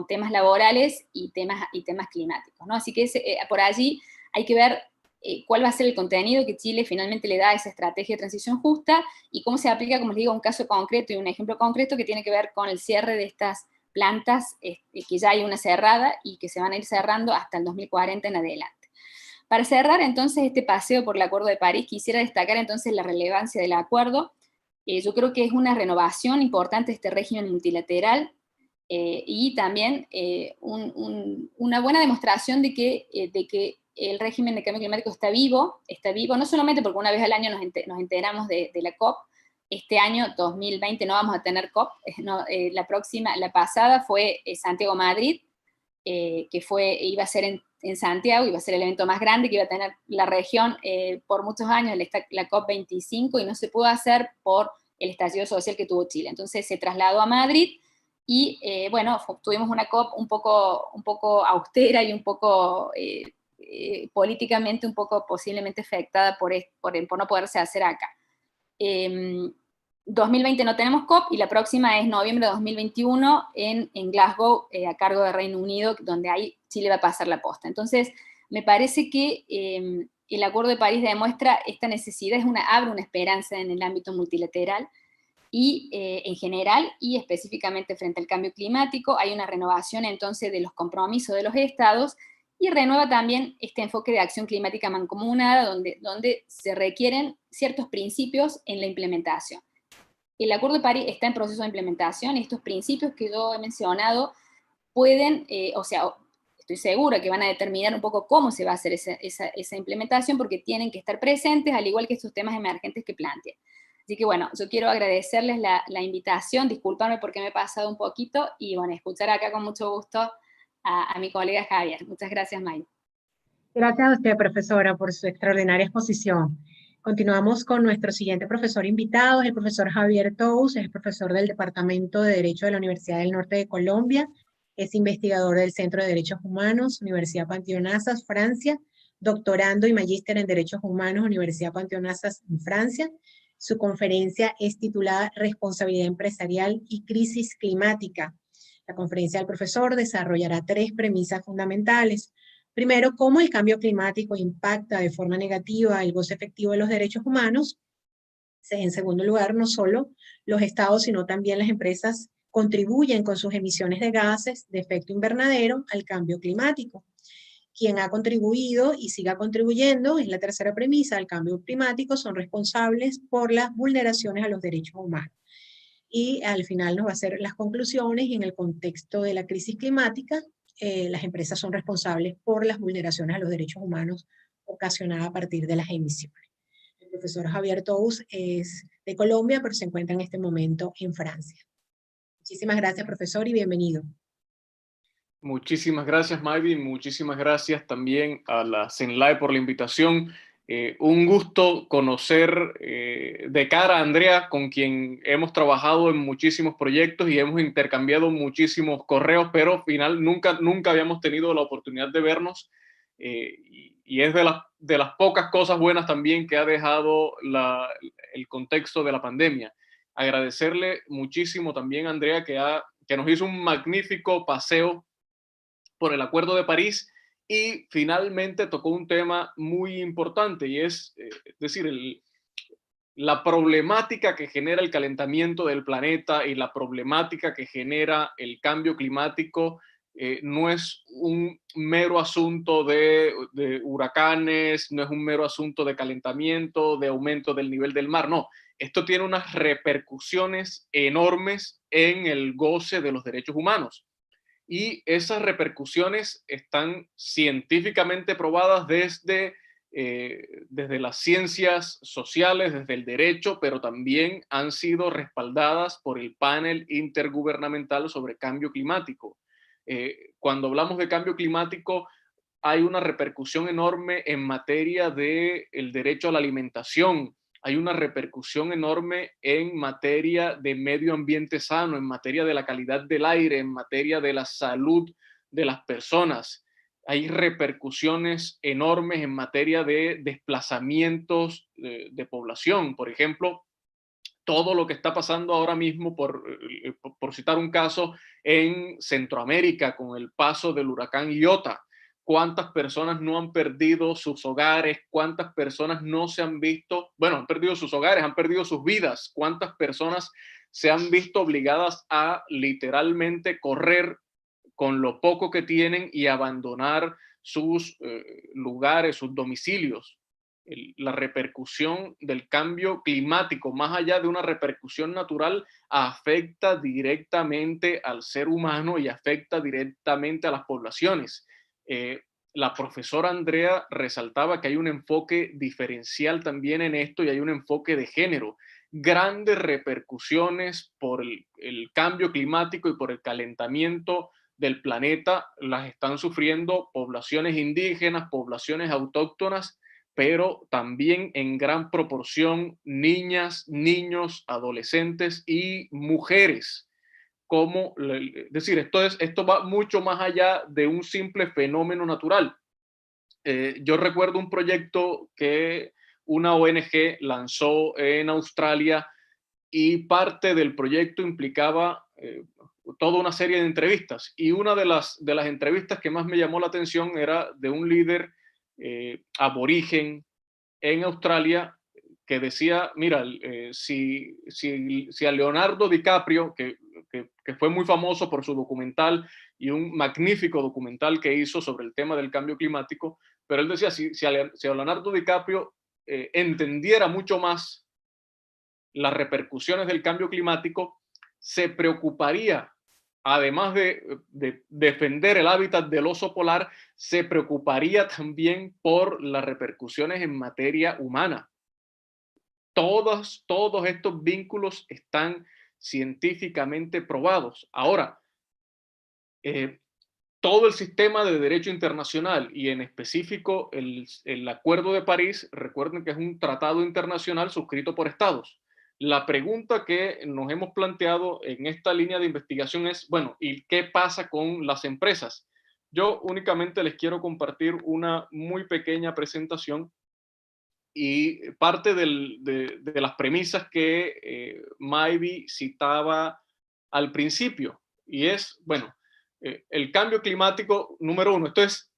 temas laborales y temas climáticos, ¿no? Así que por allí hay que ver cuál va a ser el contenido que Chile finalmente le da a esa estrategia de transición justa y cómo se aplica, como les digo, un caso concreto y un ejemplo concreto que tiene que ver con el cierre de estas plantas, que ya hay una cerrada y que se van a ir cerrando hasta el 2040 en adelante. Para cerrar entonces este paseo por el Acuerdo de París, quisiera destacar entonces la relevancia del acuerdo. Yo creo que es una renovación importante de este régimen multilateral y también una buena demostración de que el régimen de cambio climático está vivo, no solamente porque una vez al año nos enteramos de la COP. Este año 2020 no vamos a tener COP, la pasada fue Santiago-Madrid, que iba a ser en Santiago, iba a ser el evento más grande que iba a tener la región por muchos años, la COP25, y no se pudo hacer por el estallido social que tuvo Chile. Entonces se trasladó a Madrid y tuvimos una COP un poco austera y un poco políticamente un poco posiblemente afectada por no poderse hacer acá. 2020 no tenemos COP y la próxima es noviembre de 2021 en Glasgow, a cargo de Reino Unido, donde ahí Chile va a pasar la posta. Entonces, me parece que el Acuerdo de París demuestra esta necesidad, abre una esperanza en el ámbito multilateral y en general y específicamente frente al cambio climático. Hay una renovación entonces de los compromisos de los estados y renueva también este enfoque de acción climática mancomunada donde se requieren ciertos principios en la implementación. El Acuerdo de París está en proceso de implementación y estos principios que yo he mencionado pueden, estoy segura que van a determinar un poco cómo se va a hacer esa implementación, porque tienen que estar presentes, al igual que estos temas emergentes que plantean. Así que bueno, yo quiero agradecerles la invitación, disculparme porque me he pasado un poquito, y bueno, escuchar acá con mucho gusto a mi colega Javier. Muchas gracias, May. Gracias a usted, profesora, por su extraordinaria exposición. Continuamos con nuestro siguiente profesor invitado, es el profesor Javier Tous, es profesor del Departamento de Derecho de la Universidad del Norte de Colombia, es investigador del Centro de Derechos Humanos, Universidad Pantio-Nazas, Francia, doctorando y magíster en Derechos Humanos, Universidad Pantio-Nazas en Francia. Su conferencia es titulada Responsabilidad Empresarial y Crisis Climática. La conferencia del profesor desarrollará 3 premisas fundamentales. Primero, cómo el cambio climático impacta de forma negativa el goce efectivo de los derechos humanos. En segundo lugar, no solo los estados, sino también las empresas contribuyen con sus emisiones de gases de efecto invernadero al cambio climático. Quien ha contribuido y siga contribuyendo, es la tercera premisa, al cambio climático, son responsables por las vulneraciones a los derechos humanos. Y al final nos va a hacer las conclusiones, y en el contexto de la crisis climática, las empresas son responsables por las vulneraciones a los derechos humanos ocasionadas a partir de las emisiones. El profesor Javier Tous es de Colombia, pero se encuentra en este momento en Francia. Muchísimas gracias, profesor, y bienvenido. Muchísimas gracias, Mayvi. Muchísimas gracias también a la CENLAE por la invitación. Un gusto conocer de cara a Andrea, con quien hemos trabajado en muchísimos proyectos y hemos intercambiado muchísimos correos, pero al final nunca habíamos tenido la oportunidad de vernos. Y es de las pocas cosas buenas también que ha dejado el contexto de la pandemia. Agradecerle muchísimo también a Andrea que nos hizo un magnífico paseo por el Acuerdo de París y finalmente tocó un tema muy importante y es decir, la problemática que genera el calentamiento del planeta y la problemática que genera el cambio climático no es un mero asunto de huracanes, no es un mero asunto de calentamiento, de aumento del nivel del mar, no. Esto tiene unas repercusiones enormes en el goce de los derechos humanos y esas repercusiones están científicamente probadas desde las ciencias sociales, desde el derecho, pero también han sido respaldadas por el panel intergubernamental sobre cambio climático. Cuando hablamos de cambio climático, hay una repercusión enorme en materia del derecho a la alimentación, hay una repercusión enorme en materia de medio ambiente sano, en materia de la calidad del aire, en materia de la salud de las personas. Hay repercusiones enormes en materia de desplazamientos de población. Por ejemplo, todo lo que está pasando ahora mismo, por citar un caso, en Centroamérica con el paso del huracán Iota. ¿Cuántas personas no han perdido sus hogares? ¿Cuántas personas no se han visto, bueno, han perdido sus hogares, han perdido sus vidas? ¿Cuántas personas se han visto obligadas a literalmente correr con lo poco que tienen y abandonar sus lugares, sus domicilios? La repercusión del cambio climático, más allá de una repercusión natural, afecta directamente al ser humano y afecta directamente a las poblaciones. La profesora Andrea resaltaba que hay un enfoque diferencial también en esto y hay un enfoque de género. Grandes repercusiones por el cambio climático y por el calentamiento del planeta las están sufriendo poblaciones indígenas, poblaciones autóctonas, pero también en gran proporción niñas, niños, adolescentes y mujeres. Es decir, esto va mucho más allá de un simple fenómeno natural. Yo recuerdo un proyecto que una ONG lanzó en Australia y parte del proyecto implicaba toda una serie de entrevistas. Y una de las entrevistas que más me llamó la atención era de un líder aborigen en Australia que decía, mira, si a Leonardo DiCaprio, que fue muy famoso por su documental y un magnífico documental que hizo sobre el tema del cambio climático, pero él decía, si a Leonardo DiCaprio entendiera mucho más las repercusiones del cambio climático, se preocuparía, además de defender el hábitat del oso polar, se preocuparía también por las repercusiones en materia humana. Todos estos vínculos están científicamente probados. Ahora, todo el sistema de derecho internacional y en específico el Acuerdo de París, recuerden que es un tratado internacional suscrito por estados. La pregunta que nos hemos planteado en esta línea de investigación es, bueno, ¿y qué pasa con las empresas? Yo únicamente les quiero compartir una muy pequeña presentación y parte de las premisas que Mayvi citaba al principio, y es, bueno, el cambio climático, número uno, esto es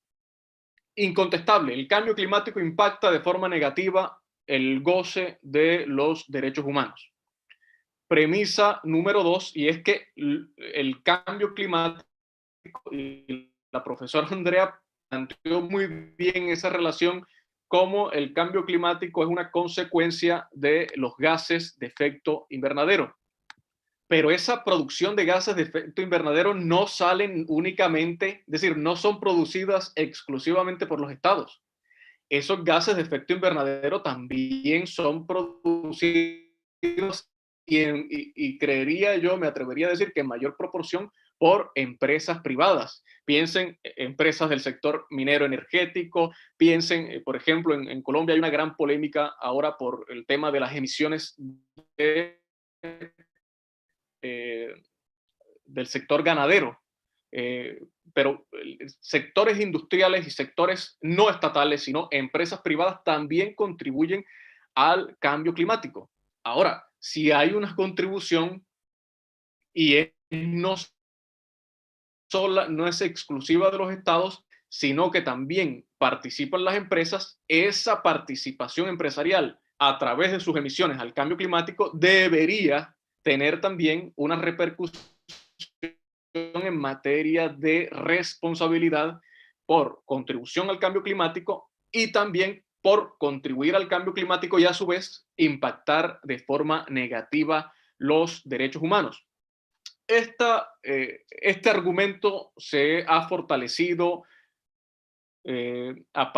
incontestable, el cambio climático impacta de forma negativa el goce de los derechos humanos. Premisa número dos, y es que el cambio climático, y la profesora Andrea planteó muy bien esa relación, como el cambio climático es una consecuencia de los gases de efecto invernadero. Pero esa producción de gases de efecto invernadero no salen únicamente, es decir, no son producidas exclusivamente por los estados. Esos gases de efecto invernadero también son producidos y creería yo, me atrevería a decir que en mayor proporción por empresas privadas. Piensen en empresas del sector minero energético, piensen, por ejemplo, en Colombia hay una gran polémica ahora por el tema de las emisiones del sector ganadero. Pero sectores industriales y sectores no estatales, sino empresas privadas también contribuyen al cambio climático. Ahora, si hay una contribución y no es exclusiva de los estados, sino que también participan las empresas, esa participación empresarial a través de sus emisiones al cambio climático debería tener también una repercusión en materia de responsabilidad por contribución al cambio climático y también por contribuir al cambio climático y a su vez impactar de forma negativa los derechos humanos. Este argumento se ha fortalecido se ha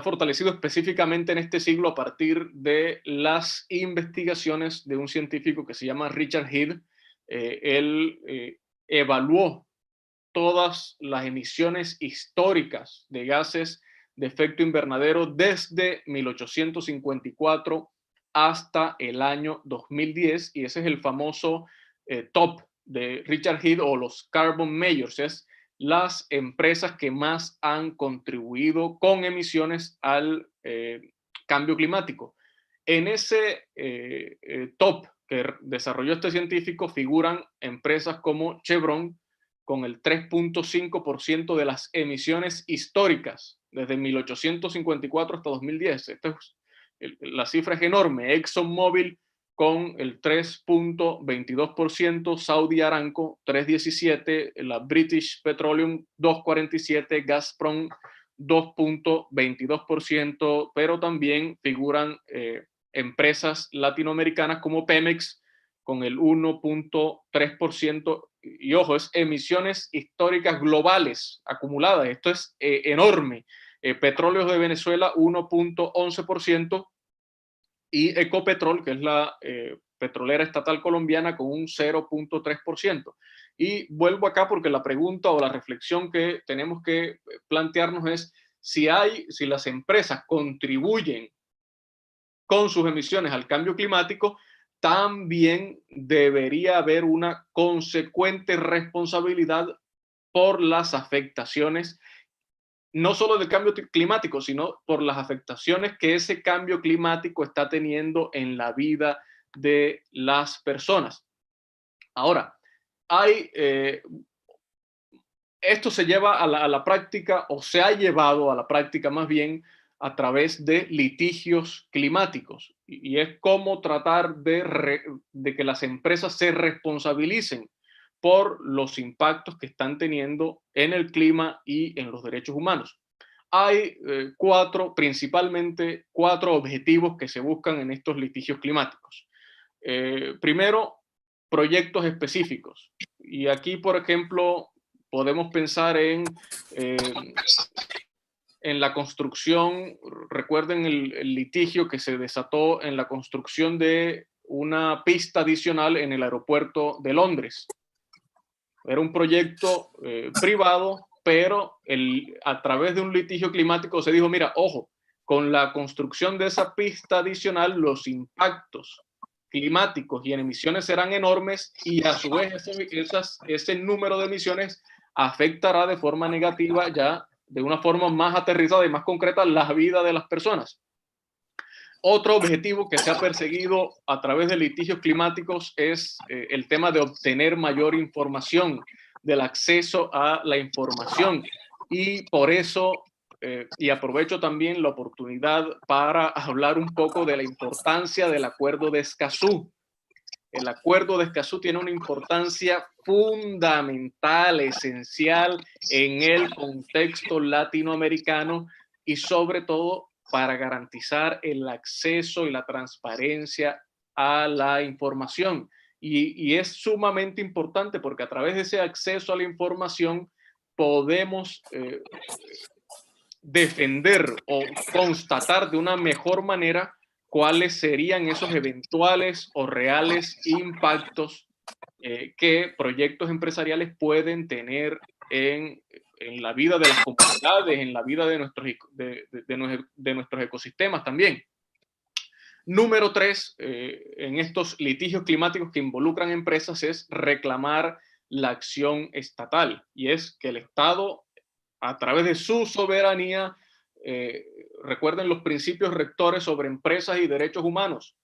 fortalecido específicamente en este siglo a partir de las investigaciones de un científico que se llama Richard Head. Él evaluó todas las emisiones históricas de gases de efecto invernadero desde 1854 hasta el año 2010, y ese es el famoso top de Richard Head, o los Carbon Majors, es las empresas que más han contribuido con emisiones al cambio climático. En ese top que desarrolló este científico figuran empresas como Chevron, con el 3.5% de las emisiones históricas desde 1854 hasta 2010. La cifra es enorme. ExxonMobil con el 3.22%, Saudi Aramco 3.17%, la British Petroleum 2.47%, Gazprom 2.22%, pero también figuran empresas latinoamericanas como Pemex con el 1.3%, y ojo, es emisiones históricas globales acumuladas, esto es enorme. Petróleos de Venezuela 1.11%, y Ecopetrol, que es la petrolera estatal colombiana, con un 0.3%. Y vuelvo acá porque la pregunta o la reflexión que tenemos que plantearnos es si las empresas contribuyen con sus emisiones al cambio climático, también debería haber una consecuente responsabilidad por las afectaciones, no solo del cambio climático, sino por las afectaciones que ese cambio climático está teniendo en la vida de las personas. Ahora, esto se lleva a la práctica, o se ha llevado a la práctica más bien, a través de litigios climáticos, y es cómo tratar de que las empresas se responsabilicen por los impactos que están teniendo en el clima y en los derechos humanos. Hay principalmente cuatro objetivos que se buscan en estos litigios climáticos. Primero, proyectos específicos. Y aquí, por ejemplo, podemos pensar en la construcción. Recuerden el litigio que se desató en la construcción de una pista adicional en el aeropuerto de Londres. Era un proyecto privado, pero a través de un litigio climático se dijo, mira, ojo, con la construcción de esa pista adicional los impactos climáticos y en emisiones serán enormes, y a su vez ese número de emisiones afectará de forma negativa, ya de una forma más aterrizada y más concreta, la vida de las personas. Otro objetivo que se ha perseguido a través de litigios climáticos es el tema de obtener mayor información, del acceso a la información. Y por eso, y aprovecho también la oportunidad para hablar un poco de la importancia del Acuerdo de Escazú. El Acuerdo de Escazú tiene una importancia fundamental, esencial en el contexto latinoamericano, y sobre todo para garantizar el acceso y la transparencia a la información. Y es sumamente importante porque a través de ese acceso a la información podemos defender o constatar de una mejor manera cuáles serían esos eventuales o reales impactos que proyectos empresariales pueden tener en la vida de las comunidades, en la vida de nuestros ecosistemas también. Número 3, en estos litigios climáticos que involucran empresas es reclamar la acción estatal, y es que el Estado, a través de su soberanía, recuerden los principios rectores sobre empresas y derechos humanos.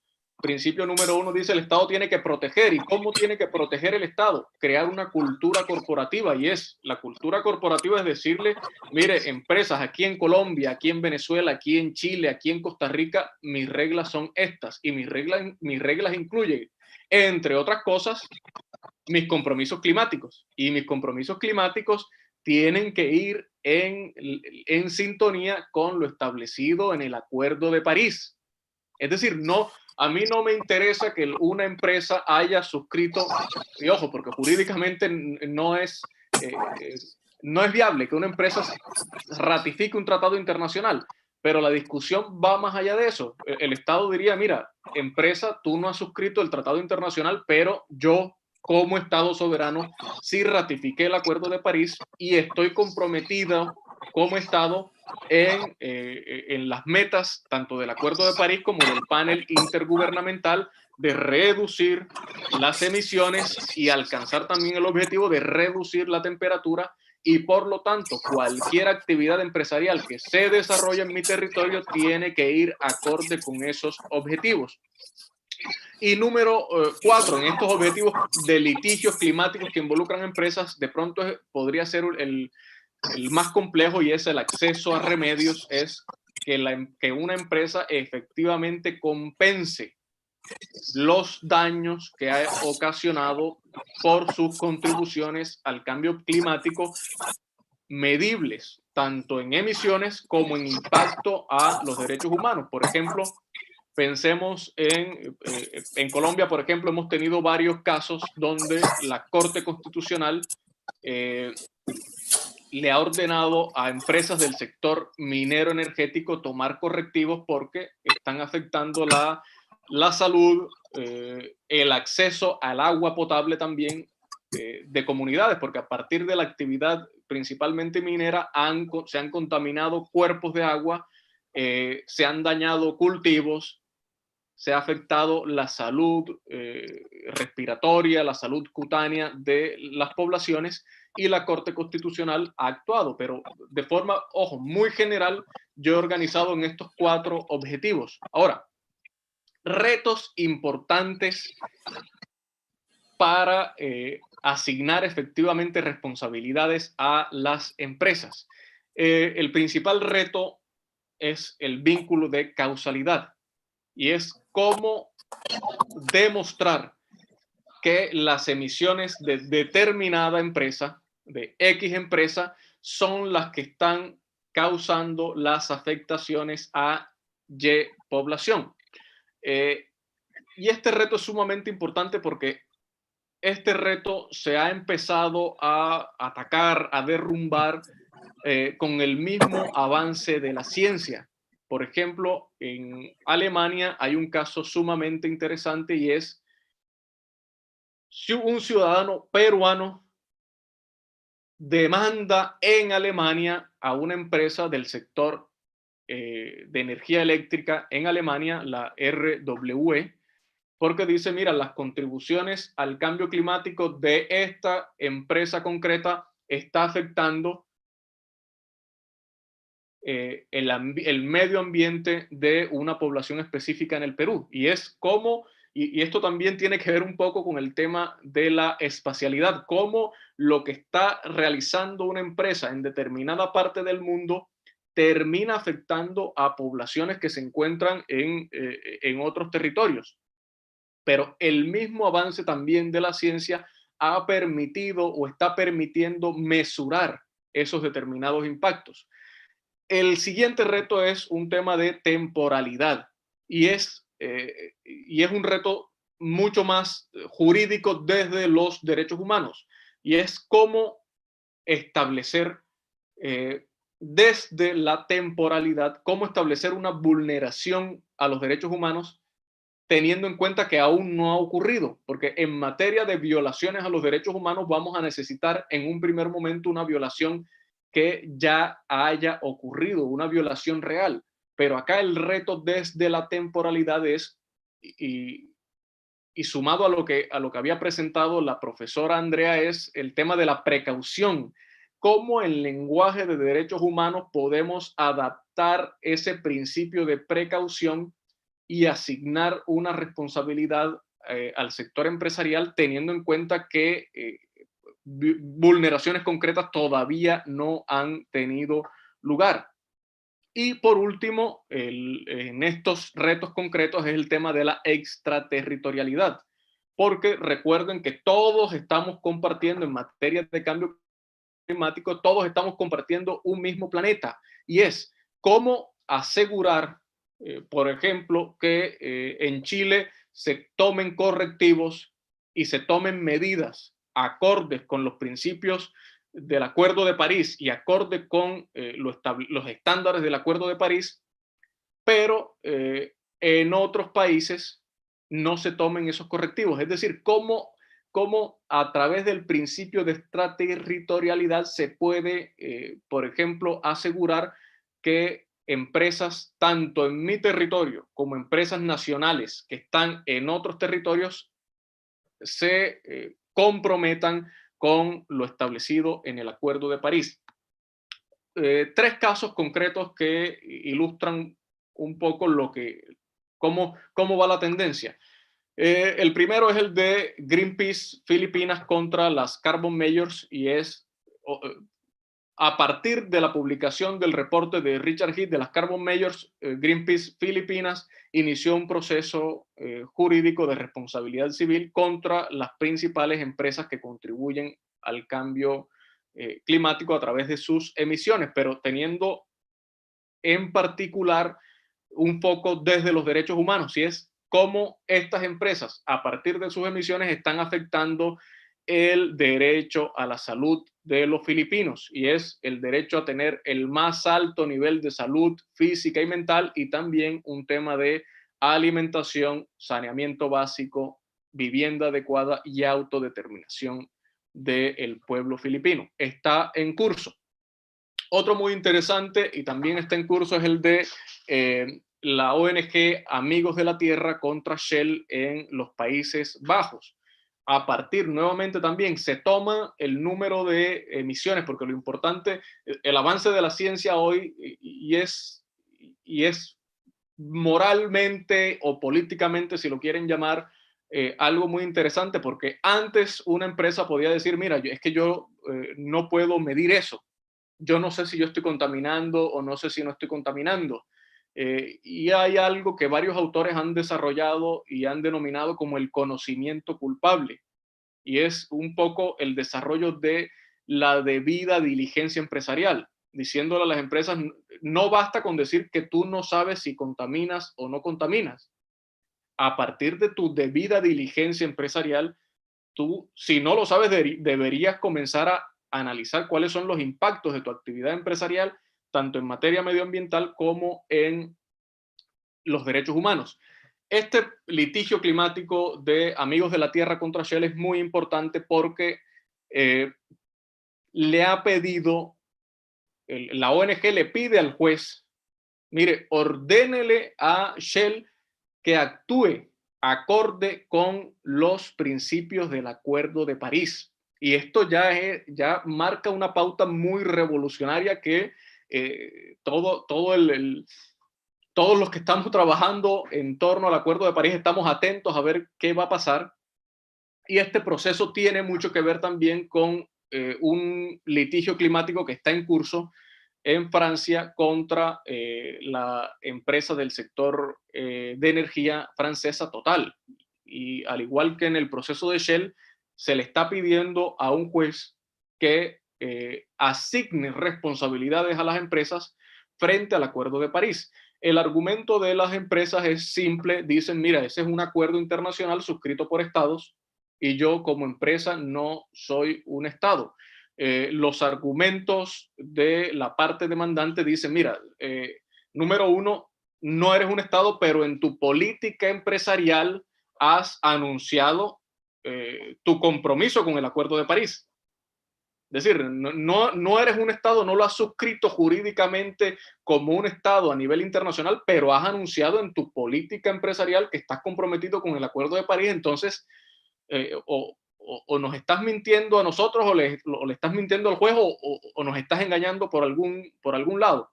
Principio número 1 dice: el Estado tiene que proteger. ¿Y cómo tiene que proteger el Estado? Crear una cultura corporativa, y la cultura corporativa es decirle: mire, empresas aquí en Colombia, aquí en Venezuela, aquí en Chile, aquí en Costa Rica, mis reglas son estas, y mis reglas incluyen, entre otras cosas, mis compromisos climáticos, y mis compromisos climáticos tienen que ir en sintonía con lo establecido en el Acuerdo de París. Es decir, a mí no me interesa que una empresa haya suscrito, y ojo, porque jurídicamente no es viable que una empresa ratifique un tratado internacional, pero la discusión va más allá de eso. El Estado diría: mira, empresa, tú no has suscrito el tratado internacional, pero yo, como Estado soberano, sí ratifiqué el Acuerdo de París y estoy comprometido como Estado en las metas tanto del Acuerdo de París como del panel intergubernamental de reducir las emisiones y alcanzar también el objetivo de reducir la temperatura, y por lo tanto cualquier actividad empresarial que se desarrolle en mi territorio tiene que ir acorde con esos objetivos. Y número 4, en estos objetivos de litigios climáticos que involucran empresas, de pronto podría ser el más complejo, y es el acceso a remedios, es que una empresa efectivamente compense los daños que ha ocasionado por sus contribuciones al cambio climático, medibles tanto en emisiones como en impacto a los derechos humanos. Por ejemplo, pensemos en Colombia, por ejemplo, hemos tenido varios casos donde la Corte Constitucional le ha ordenado a empresas del sector minero energético tomar correctivos porque están afectando la salud, el acceso al agua potable también de comunidades, porque a partir de la actividad principalmente minera se han contaminado cuerpos de agua, se han dañado cultivos, se ha afectado la salud respiratoria, la salud cutánea de las poblaciones, y la Corte Constitucional ha actuado, pero de forma, ojo, muy general. Yo he organizado en estos 4 objetivos. Ahora, retos importantes para asignar efectivamente responsabilidades a las empresas. El principal reto es el vínculo de causalidad, y es cómo demostrar que las emisiones de determinada empresa, de X empresa, son las que están causando las afectaciones a Y población. Y este reto es sumamente importante porque este reto se ha empezado a atacar, a derrumbar con el mismo avance de la ciencia. Por ejemplo, en Alemania hay un caso sumamente interesante, y es un ciudadano peruano demanda en Alemania a una empresa del sector de energía eléctrica en Alemania, la RWE, porque dice: mira, las contribuciones al cambio climático de esta empresa concreta está afectando el medio ambiente de una población específica en el Perú. Y es como, y esto también tiene que ver un poco con el tema de la espacialidad, cómo lo que está realizando una empresa en determinada parte del mundo termina afectando a poblaciones que se encuentran en otros territorios. Pero el mismo avance también de la ciencia ha permitido o está permitiendo mesurar esos determinados impactos. El siguiente reto es un tema de temporalidad, y es un reto mucho más jurídico desde los derechos humanos, y es cómo establecer desde la temporalidad, cómo establecer una vulneración a los derechos humanos teniendo en cuenta que aún no ha ocurrido, porque en materia de violaciones a los derechos humanos vamos a necesitar en un primer momento una violación que ya haya ocurrido, una violación real. Pero acá el reto desde la temporalidad es, y, y sumado a lo que había presentado la profesora Andrea, es el tema de la precaución. ¿Cómo en lenguaje de derechos humanos podemos adaptar ese principio de precaución y asignar una responsabilidad al sector empresarial, teniendo en cuenta que vulneraciones concretas todavía no han tenido lugar? Y por último, en estos retos concretos es el tema de la extraterritorialidad, porque recuerden que todos estamos compartiendo en materia de cambio climático, todos estamos compartiendo un mismo planeta, y es cómo asegurar, por ejemplo, que en Chile se tomen correctivos y se tomen medidas acordes con los principios del Acuerdo de París y acorde con los estándares del Acuerdo de París, pero en otros países no se tomen esos correctivos. Es decir, cómo a través del principio de extraterritorialidad se puede, por ejemplo, asegurar que empresas tanto en mi territorio como empresas nacionales que están en otros territorios se comprometan con lo establecido en el Acuerdo de París. Tres casos concretos que ilustran un poco cómo va la tendencia. El primero es el de Greenpeace Filipinas contra las Carbon Majors, y es a partir de la publicación del reporte de Richard Heath de las Carbon Majors, Greenpeace Filipinas inició un proceso jurídico de responsabilidad civil contra las principales empresas que contribuyen al cambio climático a través de sus emisiones, pero teniendo en particular un foco desde los derechos humanos, y es cómo estas empresas a partir de sus emisiones están afectando el derecho a la salud de los filipinos, y es el derecho a tener el más alto nivel de salud física y mental, y también un tema de alimentación, saneamiento básico, vivienda adecuada y autodeterminación del pueblo filipino. Está en curso. Otro muy interesante y también está en curso es el de la ONG Amigos de la Tierra contra Shell en los Países Bajos. A partir, nuevamente también, se toma el número de emisiones, porque lo importante, el avance de la ciencia hoy, y es moralmente o políticamente, si lo quieren llamar, algo muy interesante, porque antes una empresa podía decir, mira, es que yo no puedo medir eso. Yo no sé si yo estoy contaminando o no sé si no estoy contaminando. Y hay algo que varios autores han desarrollado y han denominado como el conocimiento culpable. Y es un poco el desarrollo de la debida diligencia empresarial, diciéndole a las empresas, no basta con decir que tú no sabes si contaminas o no contaminas. A partir de tu debida diligencia empresarial, tú, si no lo sabes, deberías comenzar a analizar cuáles son los impactos de tu actividad empresarial, tanto en materia medioambiental como en los derechos humanos. Este litigio climático de Amigos de la Tierra contra Shell es muy importante porque le ha pedido, la ONG le pide al juez, mire, ordénele a Shell que actúe acorde con los principios del Acuerdo de París. Y esto ya marca una pauta muy revolucionaria que todos los que estamos trabajando en torno al Acuerdo de París estamos atentos a ver qué va a pasar. Y este proceso tiene mucho que ver también con un litigio climático que está en curso en Francia contra la empresa del sector de energía francesa Total. Y al igual que en el proceso de Shell, se le está pidiendo a un juez que asigne responsabilidades a las empresas frente al Acuerdo de París. El argumento de las empresas es simple, dicen, mira, ese es un acuerdo internacional suscrito por estados y yo como empresa no soy un estado. Los argumentos de la parte demandante dicen, mira, número uno, no eres un Estado, pero en tu política empresarial has anunciado tu compromiso con el Acuerdo de París. Es decir, no eres un Estado, no lo has suscrito jurídicamente como un Estado a nivel internacional, pero has anunciado en tu política empresarial que estás comprometido con el Acuerdo de París. Entonces, o nos estás mintiendo a nosotros, o le estás mintiendo al juez, o nos estás engañando por algún lado.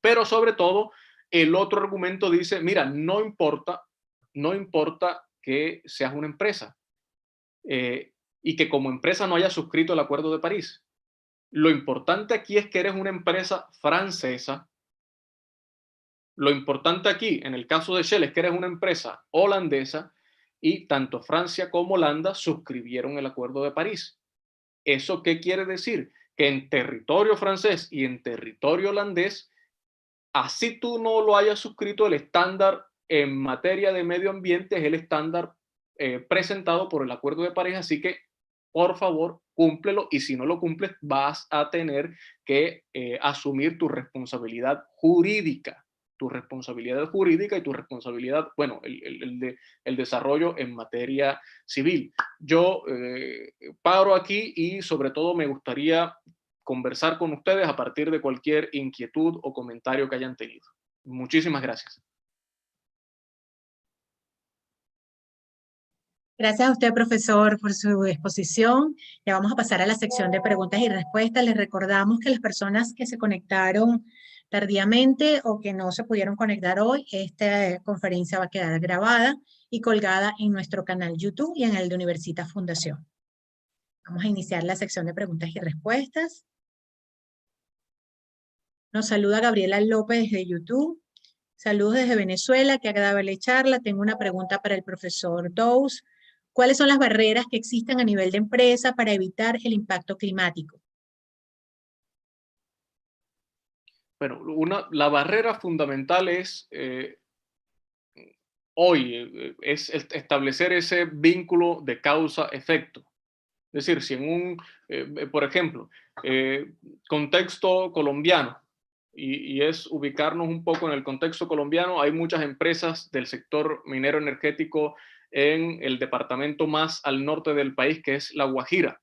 Pero sobre todo, el otro argumento dice, mira, no importa que seas una empresa y que como empresa no hayas suscrito el Acuerdo de París. Lo importante aquí es que eres una empresa francesa. Lo importante aquí, en el caso de Shell, es que eres una empresa holandesa y tanto Francia como Holanda suscribieron el Acuerdo de París. ¿Eso qué quiere decir? Que en territorio francés y en territorio holandés, así tú no lo hayas suscrito, el estándar en materia de medio ambiente es el estándar presentado por el Acuerdo de París, así que por favor, cúmplelo, y si no lo cumples vas a tener que asumir tu responsabilidad jurídica y tu responsabilidad, bueno, el desarrollo en materia civil. Yo paro aquí y sobre todo me gustaría conversar con ustedes a partir de cualquier inquietud o comentario que hayan tenido. Muchísimas gracias. Gracias a usted, profesor, por su exposición. Ya vamos a pasar a la sección de preguntas y respuestas. Les recordamos que las personas que se conectaron tardíamente o que no se pudieron conectar hoy, esta conferencia va a quedar grabada y colgada en nuestro canal YouTube y en el de Universitas Fundación. Vamos a iniciar la sección de preguntas y respuestas. Nos saluda Gabriela López desde YouTube. Saludos desde Venezuela, qué agradable charla. Tengo una pregunta para el profesor Dous. ¿Cuáles son las barreras que existen a nivel de empresa para evitar el impacto climático? Bueno, la barrera fundamental es hoy es establecer ese vínculo de causa-efecto. Es decir, si en un, por ejemplo, contexto colombiano, y es ubicarnos un poco en el contexto colombiano, hay muchas empresas del sector minero energético en el departamento más al norte del país, que es La Guajira.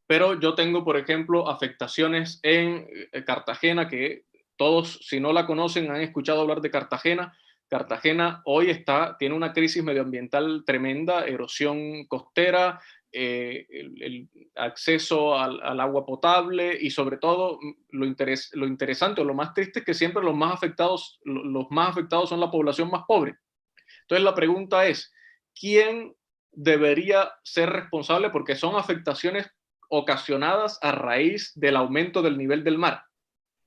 Pero yo tengo, por ejemplo, afectaciones en Cartagena, que todos, si no la conocen, han escuchado hablar de Cartagena. Cartagena hoy tiene una crisis medioambiental tremenda, erosión costera, el acceso al agua potable, y sobre todo lo interesante o lo más triste es que siempre los más afectados son la población más pobre. Entonces la pregunta es, ¿quién debería ser responsable? Porque son afectaciones ocasionadas a raíz del aumento del nivel del mar.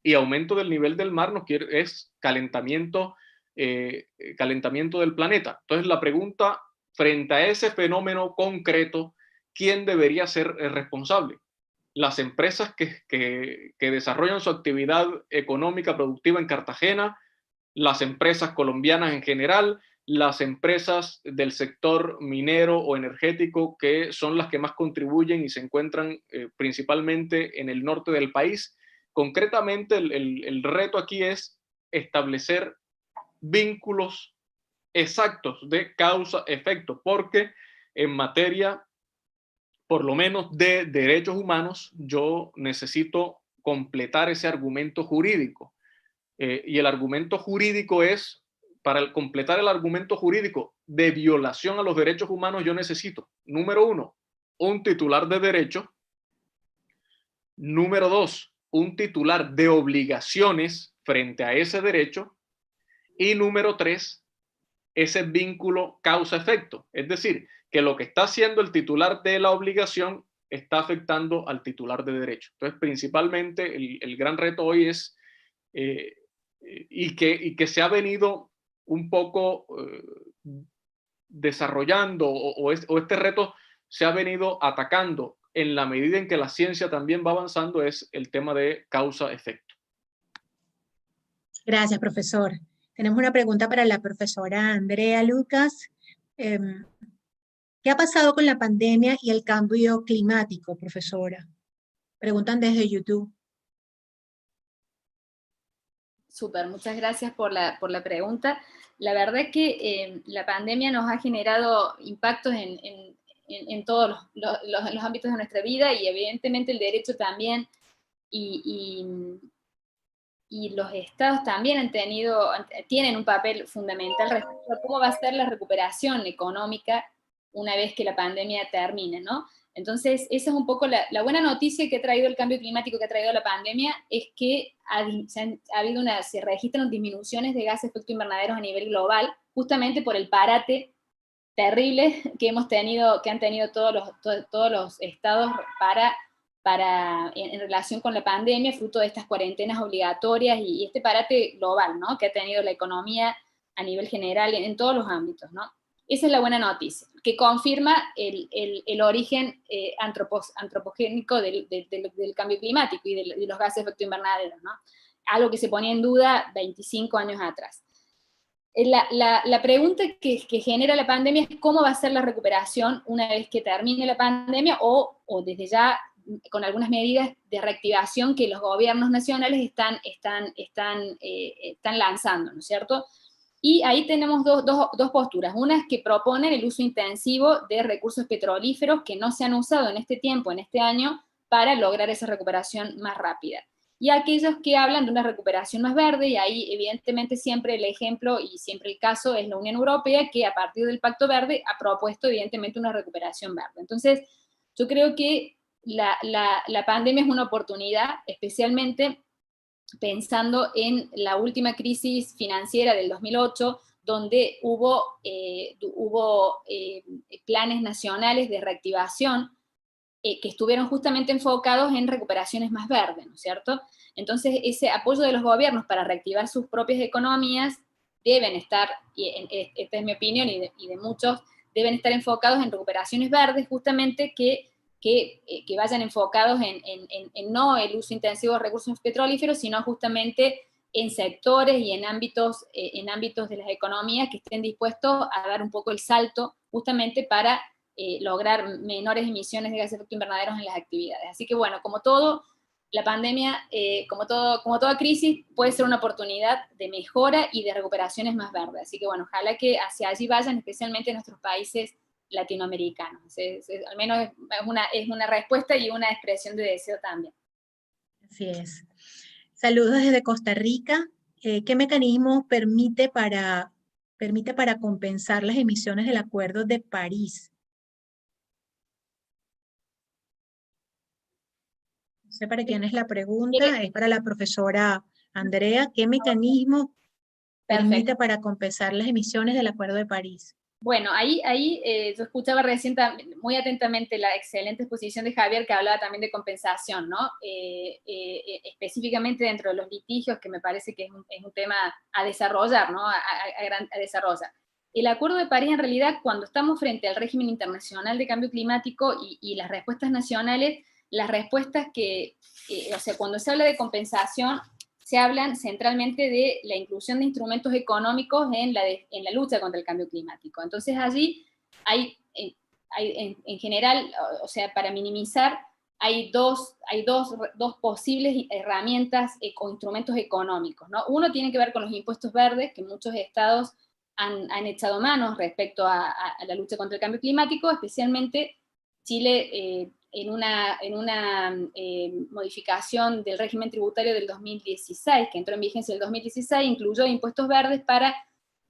Y aumento del nivel del mar es calentamiento del planeta. Entonces la pregunta, frente a ese fenómeno concreto, ¿quién debería ser responsable? Las empresas que desarrollan su actividad económica productiva en Cartagena, las empresas colombianas en general, las empresas del sector minero o energético, que son las que más contribuyen y se encuentran principalmente en el norte del país. Concretamente, el reto aquí es establecer vínculos exactos de causa-efecto, porque en materia, por lo menos de derechos humanos, yo necesito completar ese argumento jurídico. Y el argumento jurídico es, para completar el argumento jurídico de violación a los derechos humanos, yo necesito, número 1, un titular de derecho; número 2, un titular de obligaciones frente a ese derecho; y número 3, ese vínculo causa-efecto. Es decir, que lo que está haciendo el titular de la obligación está afectando al titular de derecho. Entonces, principalmente, el gran reto hoy es y que se ha venido un poco desarrollando, o este reto se ha venido atacando en la medida en que la ciencia también va avanzando, es el tema de causa-efecto. Gracias, profesor. Tenemos una pregunta para la profesora Andrea Lucas. ¿Qué ha pasado con la pandemia y el cambio climático, profesora? Preguntan desde YouTube. Súper, muchas gracias por la pregunta. La verdad es que la pandemia nos ha generado impactos en todos los ámbitos de nuestra vida, y evidentemente el derecho también, y los estados también tienen un papel fundamental respecto a cómo va a ser la recuperación económica una vez que la pandemia termine, ¿no? Entonces, esa es un poco la buena noticia que ha traído el cambio climático, que ha traído la pandemia, es que se registran disminuciones de gases de efecto invernadero a nivel global, justamente por el parate terrible que han tenido todos los estados en relación con la pandemia, fruto de estas cuarentenas obligatorias y este parate global, ¿no?, que ha tenido la economía a nivel general en todos los ámbitos, ¿no? Esa es la buena noticia, que confirma el origen antropogénico del cambio climático y de los gases de efecto invernadero, ¿no? Algo que se ponía en duda 25 años atrás. La pregunta que genera la pandemia es cómo va a ser la recuperación una vez que termine la pandemia, o desde ya con algunas medidas de reactivación que los gobiernos nacionales están lanzando, ¿no es cierto? Y ahí tenemos dos posturas. Una es que proponen el uso intensivo de recursos petrolíferos que no se han usado en este tiempo, en este año, para lograr esa recuperación más rápida. Y aquellos que hablan de una recuperación más verde, y ahí evidentemente siempre el ejemplo y siempre el caso es la Unión Europea, que a partir del Pacto Verde ha propuesto evidentemente una recuperación verde. Entonces, yo creo que la pandemia es una oportunidad, especialmente pensando en la última crisis financiera del 2008, donde hubo planes nacionales de reactivación que estuvieron justamente enfocados en recuperaciones más verdes, ¿no es cierto? Entonces, ese apoyo de los gobiernos para reactivar sus propias economías deben estar, esta es mi opinión y de muchos, deben estar enfocados en recuperaciones verdes, justamente que vayan enfocados en no el uso intensivo de recursos petrolíferos, sino justamente en sectores y en ámbitos de las economías que estén dispuestos a dar un poco el salto justamente para lograr menores emisiones de gases de efecto invernadero en las actividades. Así que bueno, como todo, la pandemia, como toda crisis, puede ser una oportunidad de mejora y de recuperaciones más verdes. Así que bueno, ojalá que hacia allí vayan, especialmente nuestros países latinoamericanos. Al menos es una respuesta y una expresión de deseo también. Así es. Saludos desde Costa Rica. ¿Qué mecanismo permite para compensar las emisiones del Acuerdo de París? No sé para quién es la pregunta, es para la profesora Andrea. ¿Qué mecanismo permite para compensar las emisiones del Acuerdo de París? Bueno, ahí yo escuchaba recién muy atentamente la excelente exposición de Javier, que hablaba también de compensación, ¿no? Específicamente dentro de los litigios, que me parece que es un tema a desarrollar, ¿no? A desarrollar. El Acuerdo de París, en realidad, cuando estamos frente al régimen internacional de cambio climático y las respuestas nacionales, las respuestas o sea, cuando se habla de compensación, se hablan centralmente de la inclusión de instrumentos económicos en la lucha contra el cambio climático. Entonces allí hay en general, o sea, para minimizar, hay dos posibles herramientas o instrumentos económicos, ¿no? Uno tiene que ver con los impuestos verdes, que muchos estados han echado manos respecto a la lucha contra el cambio climático, especialmente Chile, en una modificación del régimen tributario del 2016, que entró en vigencia el 2016, incluyó impuestos verdes para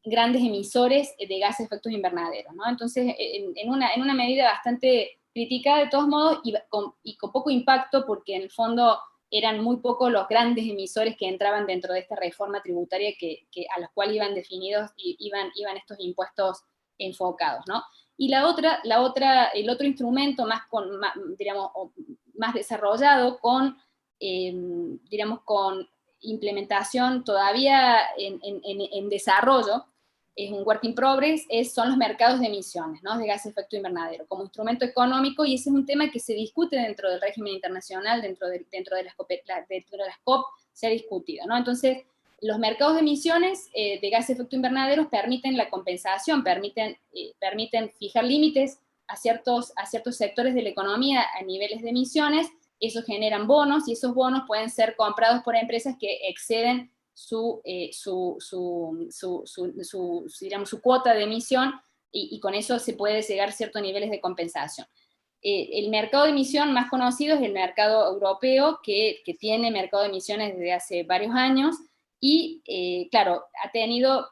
grandes emisores de gases de efecto invernadero, ¿no? Entonces, en una medida bastante criticada de todos modos y con poco impacto, porque en el fondo eran muy pocos los grandes emisores que entraban dentro de esta reforma tributaria a los cuales iban definidos y iban estos impuestos enfocados, ¿no? Y el otro instrumento más desarrollado con implementación todavía en desarrollo, es un work in progress, son los mercados de emisiones, ¿no?, de gases de efecto invernadero, como instrumento económico, y ese es un tema que se discute dentro del régimen internacional, dentro de las COP se ha discutido, ¿no? Entonces, los mercados de emisiones de gases de efecto invernadero permiten la compensación, permiten fijar límites a ciertos sectores de la economía a niveles de emisiones. Esos generan bonos, y esos bonos pueden ser comprados por empresas que exceden digamos, su cuota de emisión, y con eso se puede llegar a ciertos niveles de compensación. El mercado de emisión más conocido es el mercado europeo, que tiene mercado de emisiones desde hace varios años, y claro, ha tenido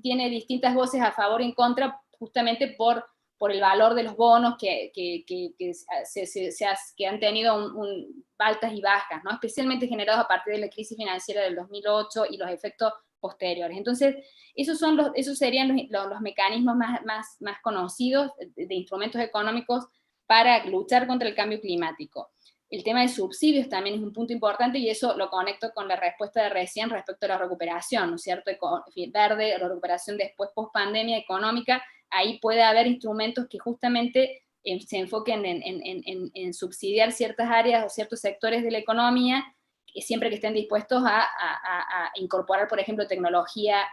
tiene distintas voces a favor y en contra, justamente por el valor de los bonos que han tenido altas y bajas, ¿no? Especialmente generados a partir de la crisis financiera del 2008 y los efectos posteriores. Entonces, esos serían los mecanismos más conocidos de instrumentos económicos para luchar contra el cambio climático. El tema de subsidios también es un punto importante, y eso lo conecto con la respuesta de recién respecto a la recuperación, ¿no es cierto? Verde, la recuperación después post-pandemia económica. Ahí puede haber instrumentos que justamente se enfoquen en subsidiar ciertas áreas o ciertos sectores de la economía, siempre que estén dispuestos a incorporar, por ejemplo, tecnología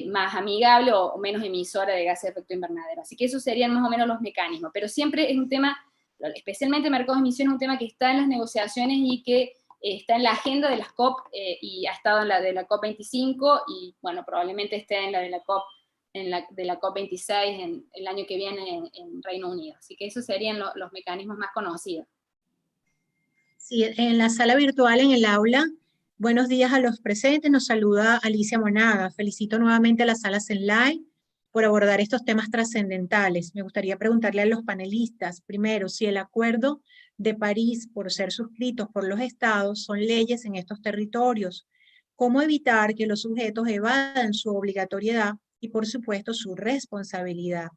más amigable o menos emisora de gases de efecto invernadero. Así que esos serían más o menos los mecanismos, pero siempre es un tema, especialmente el mercado de emisiones, es un tema que está en las negociaciones y que está en la agenda de las COP, y ha estado en la de la COP25, y bueno, probablemente esté en la de la COP26 el año que viene en Reino Unido. Así que esos serían los mecanismos más conocidos. Sí, en la sala virtual, en el aula, buenos días a los presentes, nos saluda Alicia Monaga. Felicito nuevamente a la sala Zenlai por abordar estos temas trascendentales. Me gustaría preguntarle a los panelistas, primero, si el Acuerdo de París, por ser suscritos por los estados, son leyes en estos territorios. ¿Cómo evitar que los sujetos evadan su obligatoriedad y, por supuesto, su responsabilidad?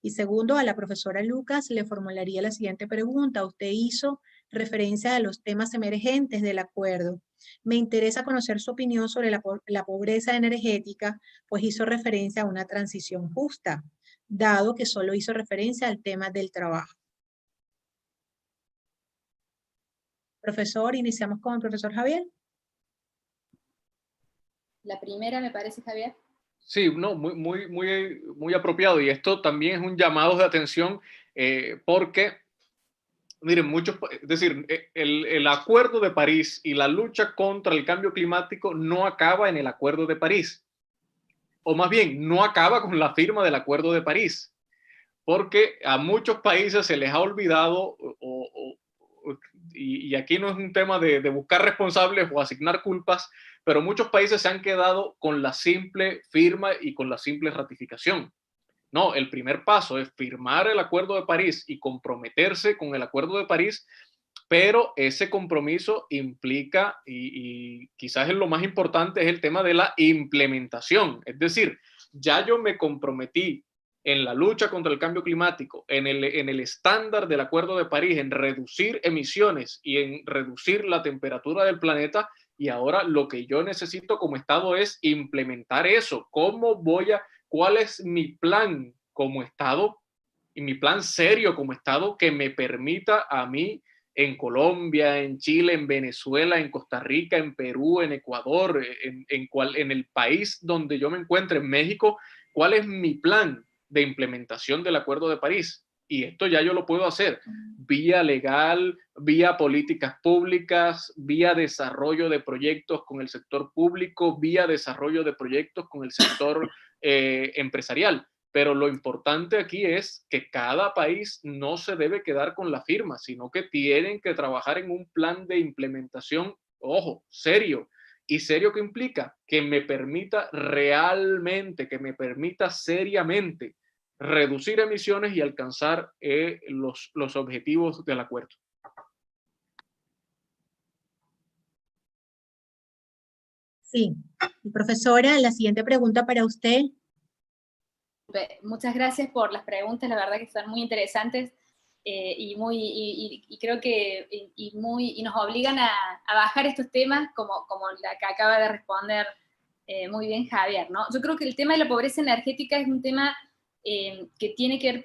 Y segundo, a la profesora Lucas le formularía la siguiente pregunta. Usted hizo referencia a los temas emergentes del acuerdo. Me interesa conocer su opinión sobre la pobreza energética, pues hizo referencia a una transición justa, dado que solo hizo referencia al tema del trabajo. Profesor, iniciamos con el profesor Javier. La primera, me parece, Javier. Sí, no, muy apropiado, y esto también es un llamado de atención, porque miren, es decir, el Acuerdo de París y la lucha contra el cambio climático no acaba en el Acuerdo de París, o más bien, no acaba con la firma del Acuerdo de París, porque a muchos países se les ha olvidado, y aquí no es un tema de buscar responsables o asignar culpas, pero muchos países se han quedado con la simple firma y con la simple ratificación. No, el primer paso es firmar el Acuerdo de París y comprometerse con el Acuerdo de París, pero ese compromiso implica, y quizás es lo más importante, es el tema de la implementación. Es decir, ya yo me comprometí en la lucha contra el cambio climático, en el estándar del Acuerdo de París, en reducir emisiones y en reducir la temperatura del planeta, y ahora lo que yo necesito como Estado es implementar eso. ¿Cuál es mi plan como Estado, y mi plan serio como Estado, que me permita a mí en Colombia, en Chile, en Venezuela, en Costa Rica, en Perú, en Ecuador, en el país donde yo me encuentre, en México, cuál es mi plan de implementación del Acuerdo de París? Y esto ya yo lo puedo hacer vía legal, vía políticas públicas, vía desarrollo de proyectos con el sector público, vía desarrollo de proyectos con el sector empresarial. Pero lo importante aquí es que cada país no se debe quedar con la firma, sino que tienen que trabajar en un plan de implementación, ojo, serio. ¿Y serio qué implica? Que me permita realmente, que me permita seriamente reducir emisiones y alcanzar los objetivos del acuerdo. Sí. Profesora, la siguiente pregunta para usted. Muchas gracias por las preguntas, la verdad que están muy interesantes, y creo que nos obligan a bajar estos temas como la que acaba de responder muy bien Javier, ¿no? Yo creo que el tema de la pobreza energética es un tema que tiene que ver,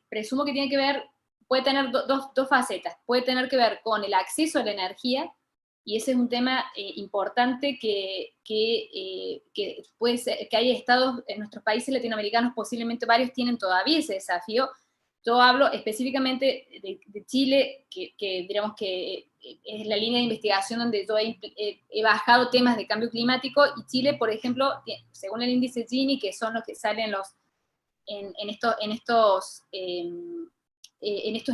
presumo que tiene que ver, puede tener dos facetas. Puede tener que ver con el acceso a la energía, y ese es un tema importante que puede ser, que hay estados en nuestros países latinoamericanos, posiblemente varios tienen todavía ese desafío, Yo hablo específicamente de Chile, que digamos que es la línea de investigación donde yo he bajado temas de cambio climático, y Chile, por ejemplo, según el índice Gini, que son los que salen en estos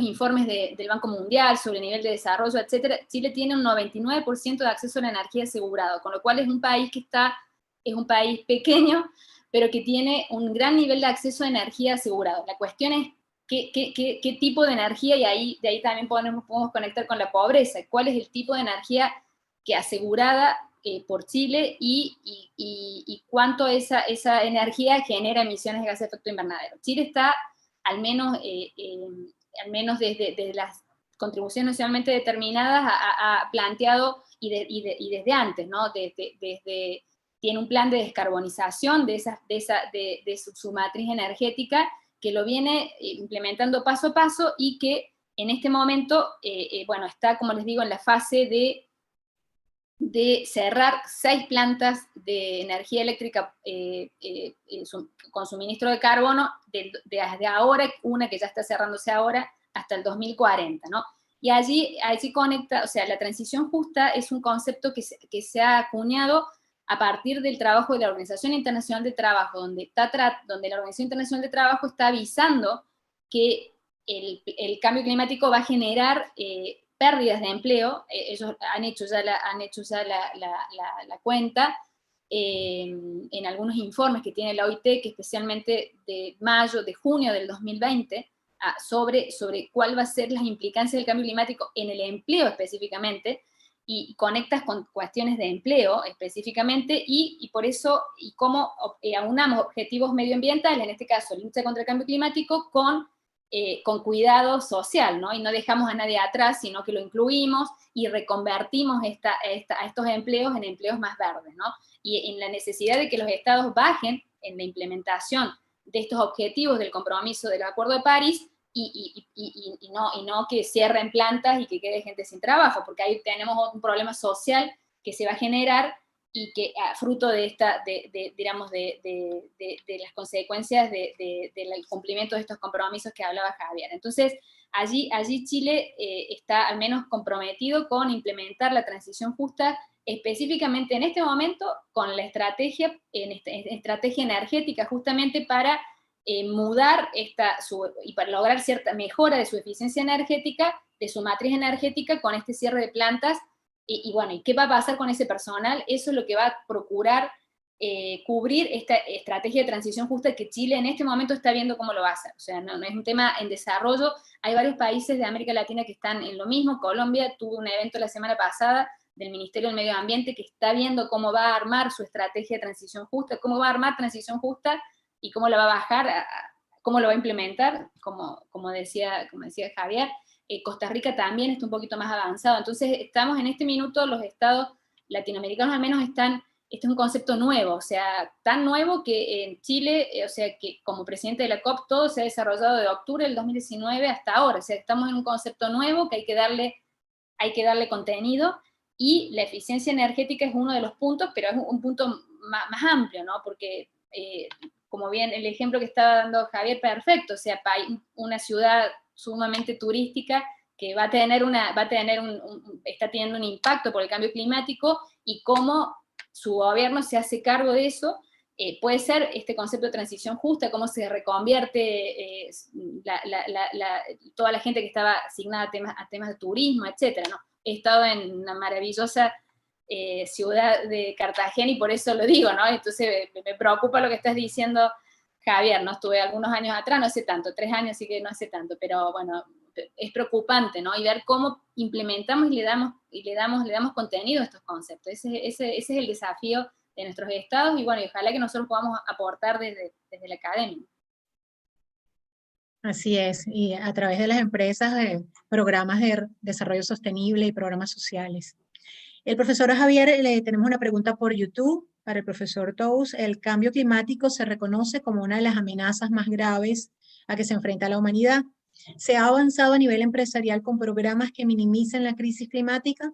informes del Banco Mundial sobre el nivel de desarrollo, etcétera, Chile tiene un 99% de acceso a la energía asegurado, con lo cual es un país pequeño, pero que tiene un gran nivel de acceso a energía asegurado. La cuestión es qué tipo de energía, y de ahí también podemos conectar con la pobreza, cuál es el tipo de energía que asegurada por Chile, y cuánto esa energía genera emisiones de gases de efecto invernadero. Chile está, al menos desde las contribuciones nacionalmente determinadas, ha planteado, y desde antes, ¿no? Tiene un plan de descarbonización de su matriz energética, que lo viene implementando paso a paso, y que en este momento, bueno, está, como les digo, en la fase de cerrar 6 plantas de energía eléctrica con suministro de carbono, desde ahora, una que ya está cerrándose ahora, hasta el 2040, ¿no? Y allí conecta, o sea, la transición justa es un concepto que se ha acuñado a partir del trabajo de la Organización Internacional de Trabajo, donde la Organización Internacional de Trabajo está avisando que el cambio climático va a generar pérdidas de empleo. Ellos han hecho ya la cuenta en algunos informes que tiene la OIT, que especialmente de junio del 2020, sobre cuál va a ser las implicancias del cambio climático en el empleo específicamente, y conectas con cuestiones de empleo específicamente, y por eso, y cómo aunamos objetivos medioambientales, en este caso lucha contra el cambio climático, con cuidado social, ¿no? Y no dejamos a nadie atrás, sino que lo incluimos y reconvertimos a estos empleos en empleos más verdes, ¿no? Y en la necesidad de que los estados bajen en la implementación de estos objetivos del compromiso del Acuerdo de París, y no que cierren plantas y que quede gente sin trabajo, porque ahí tenemos un problema social que se va a generar, y que fruto de las consecuencias del cumplimiento de estos compromisos que hablaba Javier. Entonces, allí Chile está al menos comprometido con implementar la transición justa, específicamente en este momento con la estrategia energética, justamente para mudar y para lograr cierta mejora de su eficiencia energética, de su matriz energética, con este cierre de plantas. Y bueno, ¿y qué va a pasar con ese personal? Eso es lo que va a procurar cubrir esta estrategia de transición justa, que Chile en este momento está viendo cómo lo va a hacer. O sea, no es un tema en desarrollo. Hay varios países de América Latina que están en lo mismo. Colombia tuvo un evento la semana pasada del Ministerio del Medio Ambiente, que está viendo cómo va a armar su estrategia de transición justa, cómo va a armar transición justa, y cómo la va a bajar, cómo lo va a implementar, como decía Javier. Costa Rica también está un poquito más avanzado. Entonces, estamos en este minuto, los estados latinoamericanos al menos este es un concepto nuevo, o sea, tan nuevo que en Chile, o sea, que como presidente de la COP, todo se ha desarrollado de octubre del 2019 hasta ahora. O sea, estamos en un concepto nuevo que hay que darle contenido, y la eficiencia energética es uno de los puntos, pero es un punto más amplio, ¿no? Porque como bien el ejemplo que estaba dando Javier, perfecto, o sea, una ciudad sumamente turística que está teniendo un impacto por el cambio climático, y cómo su gobierno se hace cargo de eso. Puede ser este concepto de transición justa, cómo se reconvierte toda la gente que estaba asignada a temas de turismo, etcétera, ¿no? He estado en una maravillosa ciudad de Cartagena, y por eso lo digo, ¿no? Entonces me preocupa lo que estás diciendo, Javier, ¿no? Estuve algunos años atrás, no hace tanto, 3 años, así que no hace tanto, pero bueno, es preocupante, ¿no? Y ver cómo implementamos y le damos contenido a estos conceptos. Ese es el desafío de nuestros estados, y bueno, y ojalá que nosotros podamos aportar desde la academia. Así es, y a través de las empresas, programas de desarrollo sostenible y programas sociales. El profesor Javier, le tenemos una pregunta por YouTube para el profesor Tous. El cambio climático se reconoce como una de las amenazas más graves a que se enfrenta la humanidad. ¿Se ha avanzado a nivel empresarial con programas que minimicen la crisis climática?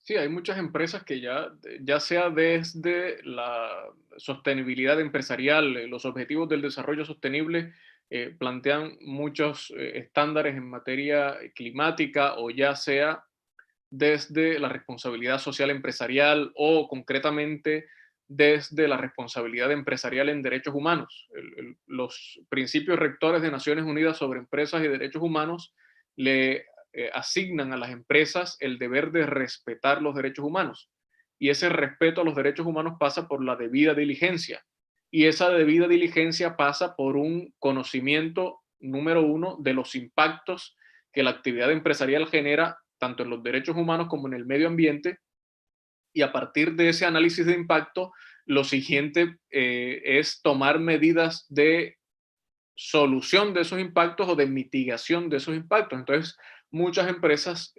Sí, hay muchas empresas que ya sea desde la sostenibilidad empresarial, los objetivos del desarrollo sostenible, plantean muchos estándares en materia climática, o ya sea desde la responsabilidad social empresarial, o concretamente desde la responsabilidad empresarial en derechos humanos. Los principios rectores de Naciones Unidas sobre empresas y derechos humanos le asignan a las empresas el deber de respetar los derechos humanos. Y ese respeto a los derechos humanos pasa por la debida diligencia. Y esa debida diligencia pasa por un conocimiento, número uno, de los impactos que la actividad empresarial genera tanto en los derechos humanos como en el medio ambiente, y a partir de ese análisis de impacto, lo siguiente es tomar medidas de solución de esos impactos o de mitigación de esos impactos. Entonces, muchas empresas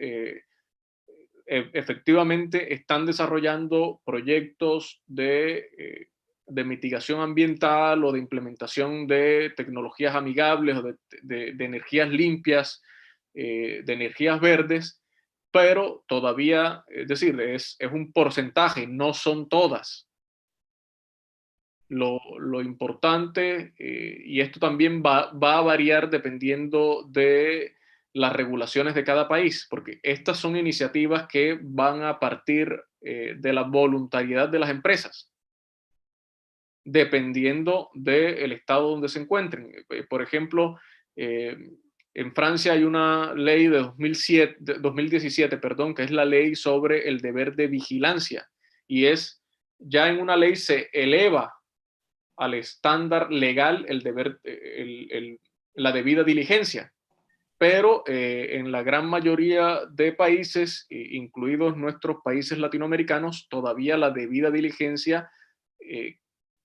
efectivamente están desarrollando proyectos de mitigación ambiental o de implementación de tecnologías amigables o de energías limpias, de energías verdes, pero todavía, es decir, es un porcentaje, no son todas. Lo importante, y esto también va a variar dependiendo de las regulaciones de cada país, porque estas son iniciativas que van a partir de la voluntariedad de las empresas, dependiendo del estado donde se encuentren. Por ejemplo, en Francia hay una ley de 2017, perdón, que es la ley sobre el deber de vigilancia, y ya en una ley se eleva al estándar legal el deber, la debida diligencia. Pero en la gran mayoría de países, incluidos nuestros países latinoamericanos, todavía la debida diligencia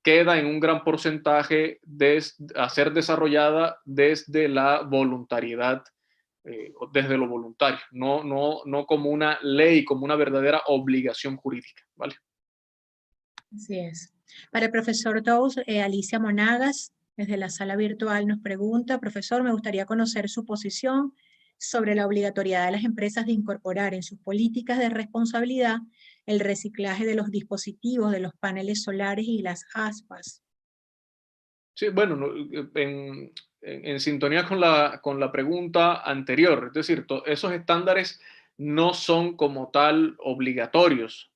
queda en un gran porcentaje a ser desarrollada desde la voluntariedad, desde lo voluntario, no como una ley, como una verdadera obligación jurídica, ¿vale? Así es. Para el profesor Tous, Alicia Monagas, desde la sala virtual, nos pregunta: profesor, me gustaría conocer su posición sobre la obligatoriedad de las empresas de incorporar en sus políticas de responsabilidad el reciclaje de los dispositivos, de los paneles solares y las aspas. Sí, bueno, en sintonía con la pregunta anterior, es decir, esos estándares no son como tal obligatorios.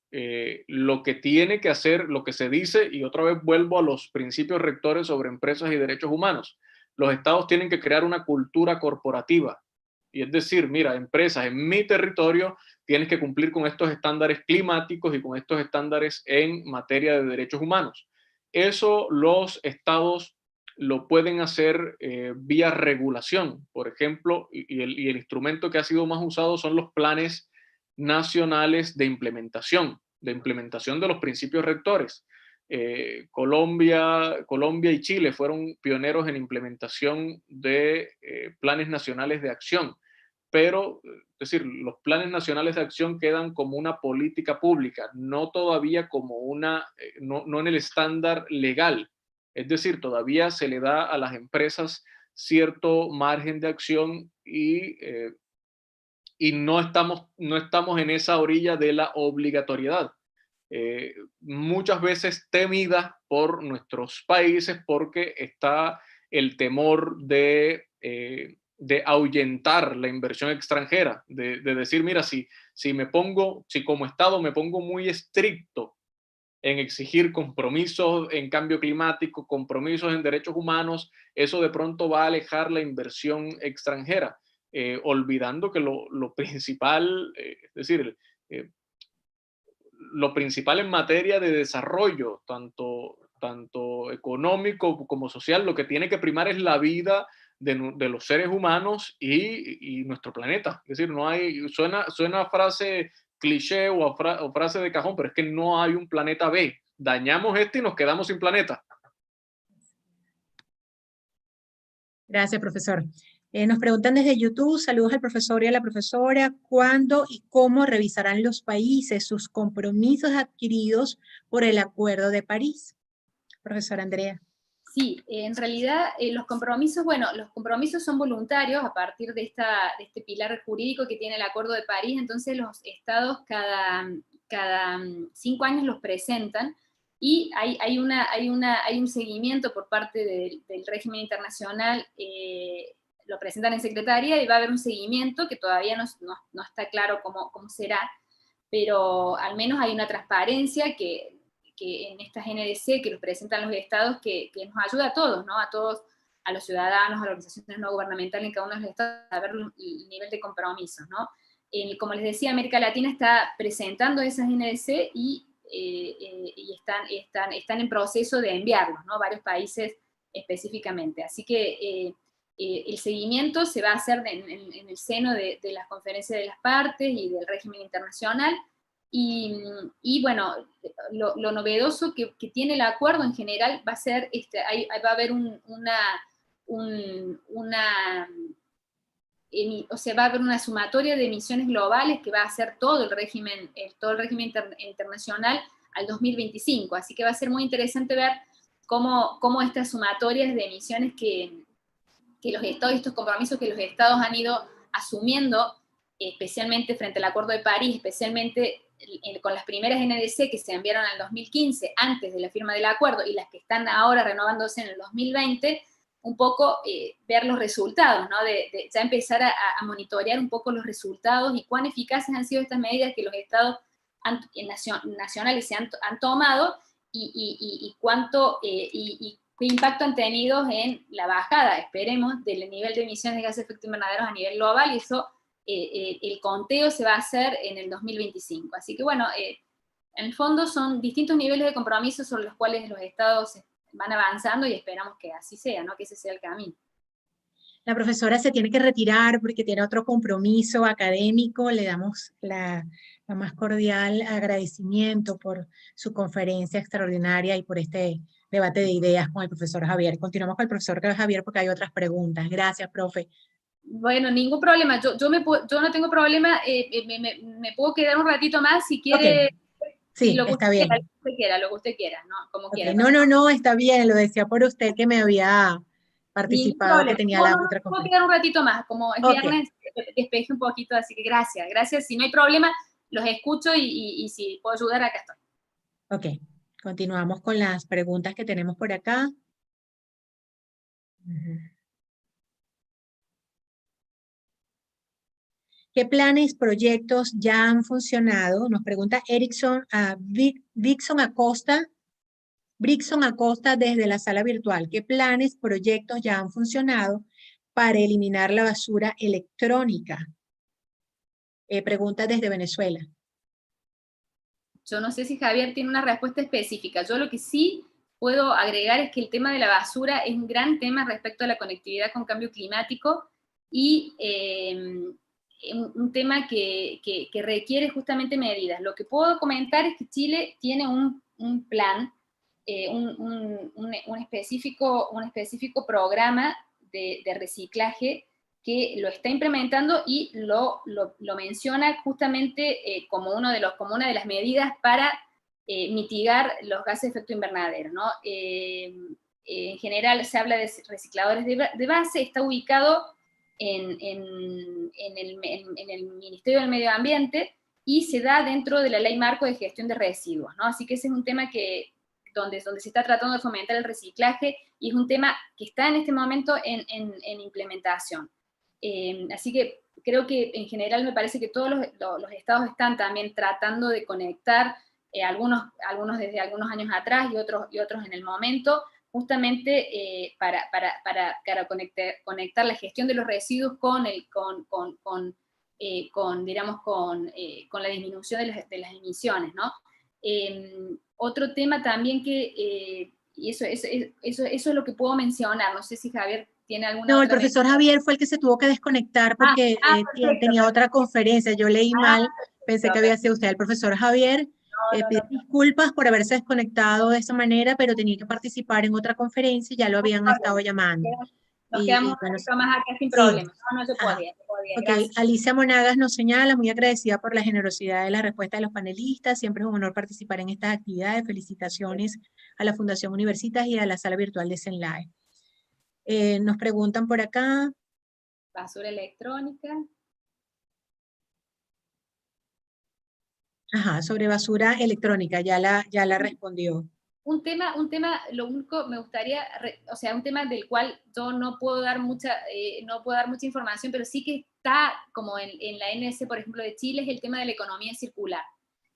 Lo que tiene que hacer, lo que se dice, y otra vez vuelvo a los principios rectores sobre empresas y derechos humanos, los estados tienen que crear una cultura corporativa. Y es decir, mira, empresas en mi territorio tienes que cumplir con estos estándares climáticos y con estos estándares en materia de derechos humanos. Eso los estados lo pueden hacer vía regulación, por ejemplo, y el instrumento que ha sido más usado son los planes nacionales de implementación de los principios rectores. Colombia y Chile fueron pioneros en implementación de planes nacionales de acción, pero, es decir, los planes nacionales de acción quedan como una política pública, no todavía como no en el estándar legal. Es decir, todavía se le da a las empresas cierto margen de acción, y no estamos en esa orilla de la obligatoriedad. Muchas veces temida por nuestros países porque está el temor de ahuyentar la inversión extranjera, de decir, mira, si como Estado me pongo muy estricto en exigir compromisos en cambio climático, compromisos en derechos humanos, eso de pronto va a alejar la inversión extranjera, olvidando que lo principal, es decir, lo principal en materia de desarrollo, tanto económico como social, lo que tiene que primar es la vida de los seres humanos y nuestro planeta. Es decir, no hay, suena a frase cliché o frase de cajón, pero es que no hay un planeta B. Dañamos este y nos quedamos sin planeta. Gracias, profesor. Nos preguntan desde YouTube: saludos al profesor y a la profesora, ¿cuándo y cómo revisarán los países sus compromisos adquiridos por el Acuerdo de París? Profesora Andrea. Sí, en realidad los compromisos son voluntarios a partir de este pilar jurídico que tiene el Acuerdo de París. Entonces los estados cada 5 años los presentan, y hay un seguimiento por parte del régimen internacional. Lo presentan en secretaría y va a haber un seguimiento que todavía no está claro cómo será, pero al menos hay una transparencia que en estas NDC que los presentan los estados, que nos ayuda a todos, ¿no? A todos, a los ciudadanos, a las organizaciones no gubernamentales en cada uno de los estados, a ver el nivel de compromiso, ¿no? Como les decía, América Latina está presentando esas NDC y están en proceso de enviarlos, ¿no? Varios países específicamente. Así que el seguimiento se va a hacer en el seno de las conferencias de las partes y del régimen internacional. Y bueno, lo novedoso que tiene el acuerdo en general va a ser, va a haber va a haber una sumatoria de emisiones globales que va a hacer todo el régimen internacional al 2025, así que va a ser muy interesante ver cómo estas sumatorias de emisiones que los estados, estos compromisos que los estados han ido asumiendo, especialmente frente al Acuerdo de París, especialmente con las primeras NDC que se enviaron en el 2015, antes de la firma del acuerdo, y las que están ahora renovándose en el 2020, un poco ver los resultados, ¿no? De ya empezar a monitorear un poco los resultados y cuán eficaces han sido estas medidas que los estados nacionales se han tomado, y qué impacto han tenido en la bajada, esperemos, del nivel de emisiones de gases de efecto invernadero a nivel global, y eso el conteo se va a hacer en el 2025. Así que bueno, en el fondo son distintos niveles de compromiso sobre los cuales los estados van avanzando, y esperamos que así sea, ¿no? Que ese sea el camino. La profesora se tiene que retirar porque tiene otro compromiso académico. Le damos la más cordial agradecimiento por su conferencia extraordinaria y por este debate de ideas con el profesor Javier. Continuamos con el profesor Javier porque hay otras preguntas. Gracias, profe. Bueno, ningún problema. Yo no tengo problema. Me puedo quedar un ratito más si quiere. Okay. Sí, lo que está bien. Lo que usted quiera, ¿no? Como quiera. No, está bien. Lo decía por usted que me había participado, que tenía la otra conferencia. Puedo quedar un ratito más. Como es viernes, despeje un poquito, así que gracias. Gracias. Si no hay problema, los escucho, y si puedo ayudar, acá estoy. Ok. Continuamos con las preguntas que tenemos por acá. ¿Qué planes, proyectos ya han funcionado? Nos pregunta Brixon Acosta desde la sala virtual. ¿Qué planes, proyectos ya han funcionado para eliminar la basura electrónica? Pregunta desde Venezuela. Yo no sé si Javier tiene una respuesta específica. Yo lo que sí puedo agregar es que el tema de la basura es un gran tema respecto a la conectividad con cambio climático, y un tema que requiere justamente medidas. Lo que puedo comentar es que Chile tiene un plan, un específico programa de reciclaje que lo está implementando, y lo menciona justamente como una de las medidas para mitigar los gases de efecto invernadero, ¿no? En general se habla de recicladores de base, está ubicado en el Ministerio del Medio Ambiente, y se da dentro de la Ley Marco de Gestión de Residuos, ¿no? Así que ese es un tema donde se está tratando de fomentar el reciclaje, y es un tema que está en este momento en implementación. Así que creo que en general me parece que todos los estados están también tratando de conectar, algunos desde algunos años atrás y otros en el momento, justamente para conectar la gestión de los residuos con la disminución de las emisiones, ¿no? Otro tema también y eso es lo que puedo mencionar. No sé si Javier tiene alguna. No, el profesor Javier fue el que se tuvo que desconectar porque tenía otra conferencia. Yo leí mal, pensé que había sido usted. El profesor Javier pide disculpas por haberse desconectado de esa manera, pero tenía que participar en otra conferencia y ya lo habían estado llamando. Nos quedamos bueno, más acá sin sí. problema. No se podía, Ok, gracias. Alicia Monagas nos señala, muy agradecida por la generosidad de la respuesta de los panelistas. Siempre es un honor participar en estas actividades. Felicitaciones a la Fundación Universitas y a la sala virtual de CENLAE. Nos preguntan por acá. Basura electrónica. Ajá, sobre basura electrónica, ya la respondió. Un tema, lo único me gustaría, o sea, un tema del cual yo no puedo dar mucha información, pero sí que está como en la NS, por ejemplo, de Chile, es el tema de la economía circular,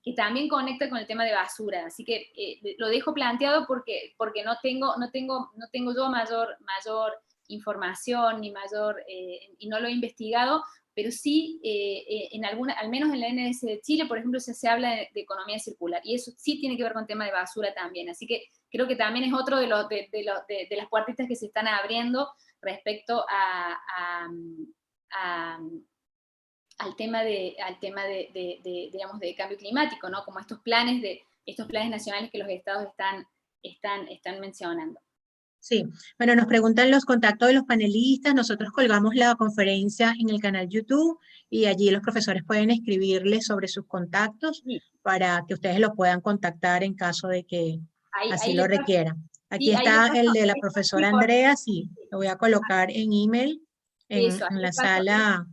que también conecta con el tema de basura. Así que lo dejo planteado porque no tengo yo mayor información ni y no lo he investigado, pero sí, al menos en la NS de Chile, por ejemplo, se habla de economía circular, y eso sí tiene que ver con tema de basura también, así que creo que también es otro de las puertitas que se están abriendo respecto al tema digamos, de cambio climático, ¿no? Como estos planes nacionales que los estados están mencionando. Sí, bueno, nos preguntan los contactos de los panelistas. Nosotros colgamos la conferencia en el canal YouTube y allí los profesores pueden escribirles sobre sus contactos para que ustedes los puedan contactar en caso de que así lo requieran. Aquí está el de la profesora Andrea, sí, lo voy a colocar en email en la sala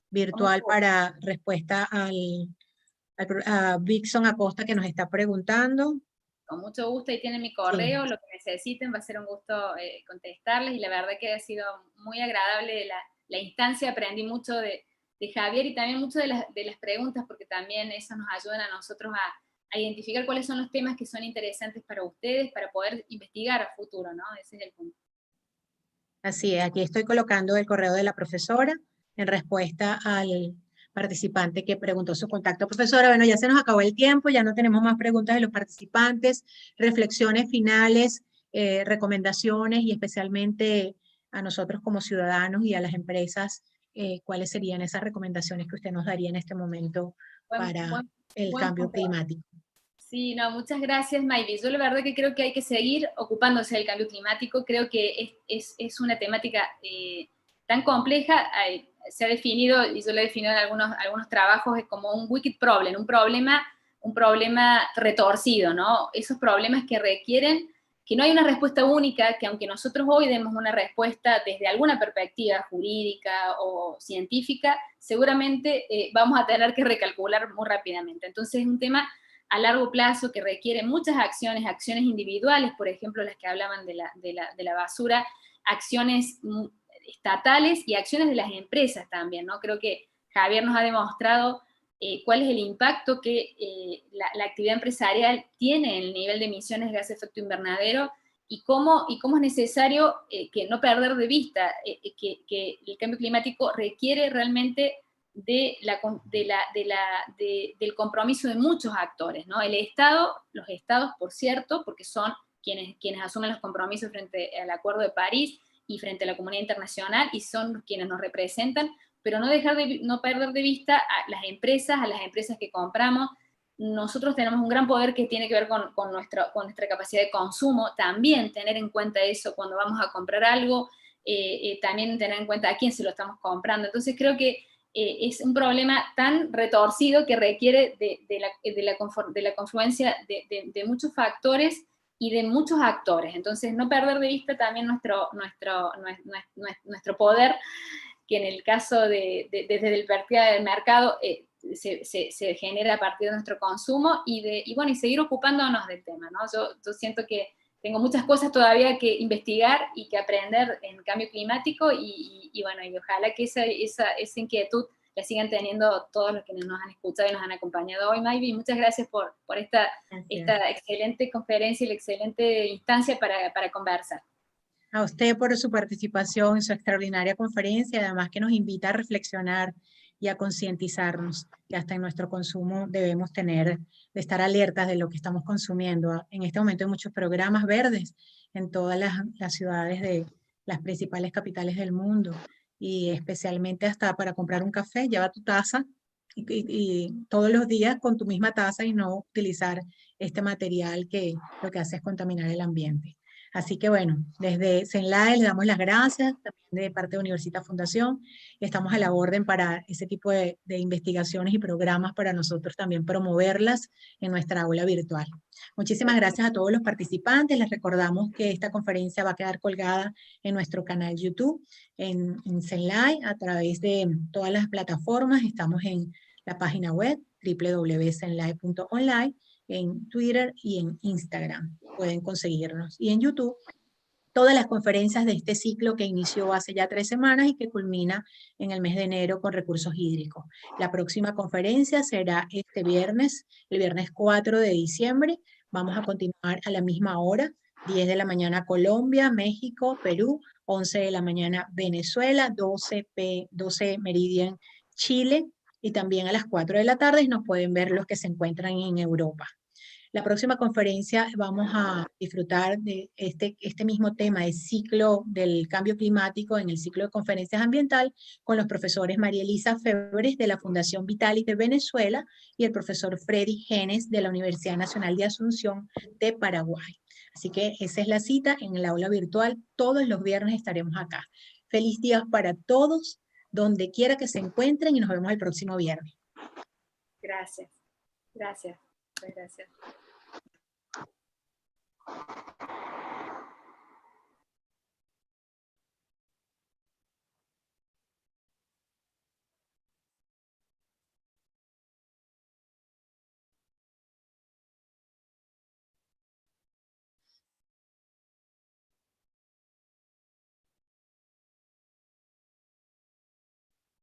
virtual para respuesta a Vixon Acosta que nos está preguntando. Con mucho gusto, ahí tienen mi correo, sí. Lo que necesiten, va a ser un gusto contestarles, y la verdad que ha sido muy agradable la instancia, aprendí mucho de Javier, y también mucho de las preguntas, porque también eso nos ayuda a nosotros a identificar cuáles son los temas que son interesantes para ustedes, para poder investigar a futuro, ¿no? Ese es el punto. Así es, aquí estoy colocando el correo de la profesora en respuesta al participante que preguntó su contacto. Profesora, bueno, ya se nos acabó el tiempo, ya no tenemos más preguntas de los participantes, reflexiones finales, recomendaciones, y especialmente a nosotros como ciudadanos y a las empresas, ¿cuáles serían esas recomendaciones que usted nos daría en este momento para el cambio climático? Sí, no, muchas gracias, Mayvi. Yo la verdad que creo que hay que seguir ocupándose del cambio climático. Creo que es una temática tan compleja. Se ha definido, y yo lo he definido en algunos trabajos, como un wicked problem, un problema retorcido, ¿no? Esos problemas que requieren que no hay una respuesta única, que aunque nosotros hoy demos una respuesta desde alguna perspectiva jurídica o científica, seguramente vamos a tener que recalcular muy rápidamente. Entonces es un tema a largo plazo que requiere muchas acciones individuales, por ejemplo, las que hablaban de la basura, acciones estatales y acciones de las empresas también, ¿no? Creo que Javier nos ha demostrado cuál es el impacto que la actividad empresarial tiene en el nivel de emisiones de gases de efecto invernadero, y cómo es necesario que no perder de vista que el cambio climático requiere realmente del compromiso de muchos actores, ¿no? Los estados, por cierto, porque son quienes asumen los compromisos frente al Acuerdo de París y frente a la comunidad internacional, y son quienes nos representan, pero no perder de vista a las empresas que compramos. Nosotros tenemos un gran poder que tiene que ver con nuestra capacidad de consumo, también tener en cuenta eso cuando vamos a comprar algo, también tener en cuenta a quién se lo estamos comprando. Entonces creo que es un problema tan retorcido que requiere de la confluencia de muchos factores y de muchos actores. Entonces, no perder de vista también nuestro poder, que en el caso desde el partida del mercado se genera a partir de nuestro consumo, y seguir ocupándonos del tema, ¿no? Yo siento que tengo muchas cosas todavía que investigar y que aprender en cambio climático, y ojalá que esa inquietud la sigan teniendo todos los que nos han escuchado y nos han acompañado hoy, Mayvi. Muchas gracias por esta excelente conferencia y la excelente instancia para conversar. A usted por su participación en su extraordinaria conferencia, además que nos invita a reflexionar y a concientizarnos que hasta en nuestro consumo debemos de estar alertas de lo que estamos consumiendo. En este momento hay muchos programas verdes en todas las ciudades de las principales capitales del mundo, y especialmente hasta para comprar un café, lleva tu taza y todos los días con tu misma taza, y no utilizar este material que lo que hace es contaminar el ambiente. Así que bueno, desde CENLAE le damos las gracias, también de parte de Universitas Fundación, estamos a la orden para ese tipo de investigaciones y programas para nosotros también promoverlas en nuestra aula virtual. Muchísimas gracias a todos los participantes, les recordamos que esta conferencia va a quedar colgada en nuestro canal YouTube, en CENLAE, a través de todas las plataformas, estamos en la página web www.cenlae.online, en Twitter y en Instagram, pueden conseguirnos. Y en YouTube, todas las conferencias de este ciclo que inició hace ya 3 semanas y que culmina en el mes de enero con recursos hídricos. La próxima conferencia será este viernes, el viernes 4 de diciembre. Vamos a continuar a la misma hora, 10 de la mañana Colombia, México, Perú, 11 de la mañana Venezuela, 12 Meridian Chile, y también a las 4 de la tarde nos pueden ver los que se encuentran en Europa. La próxima conferencia vamos a disfrutar de este mismo tema del ciclo del cambio climático en el ciclo de conferencias ambiental con los profesores María Elisa Febres de la Fundación Vitalis de Venezuela y el profesor Freddy Genes de la Universidad Nacional de Asunción de Paraguay. Así que esa es la cita en el aula virtual. Todos los viernes estaremos acá. Feliz día para todos, donde quiera que se encuentren, y nos vemos el próximo viernes. Gracias. Gracias. Gracias.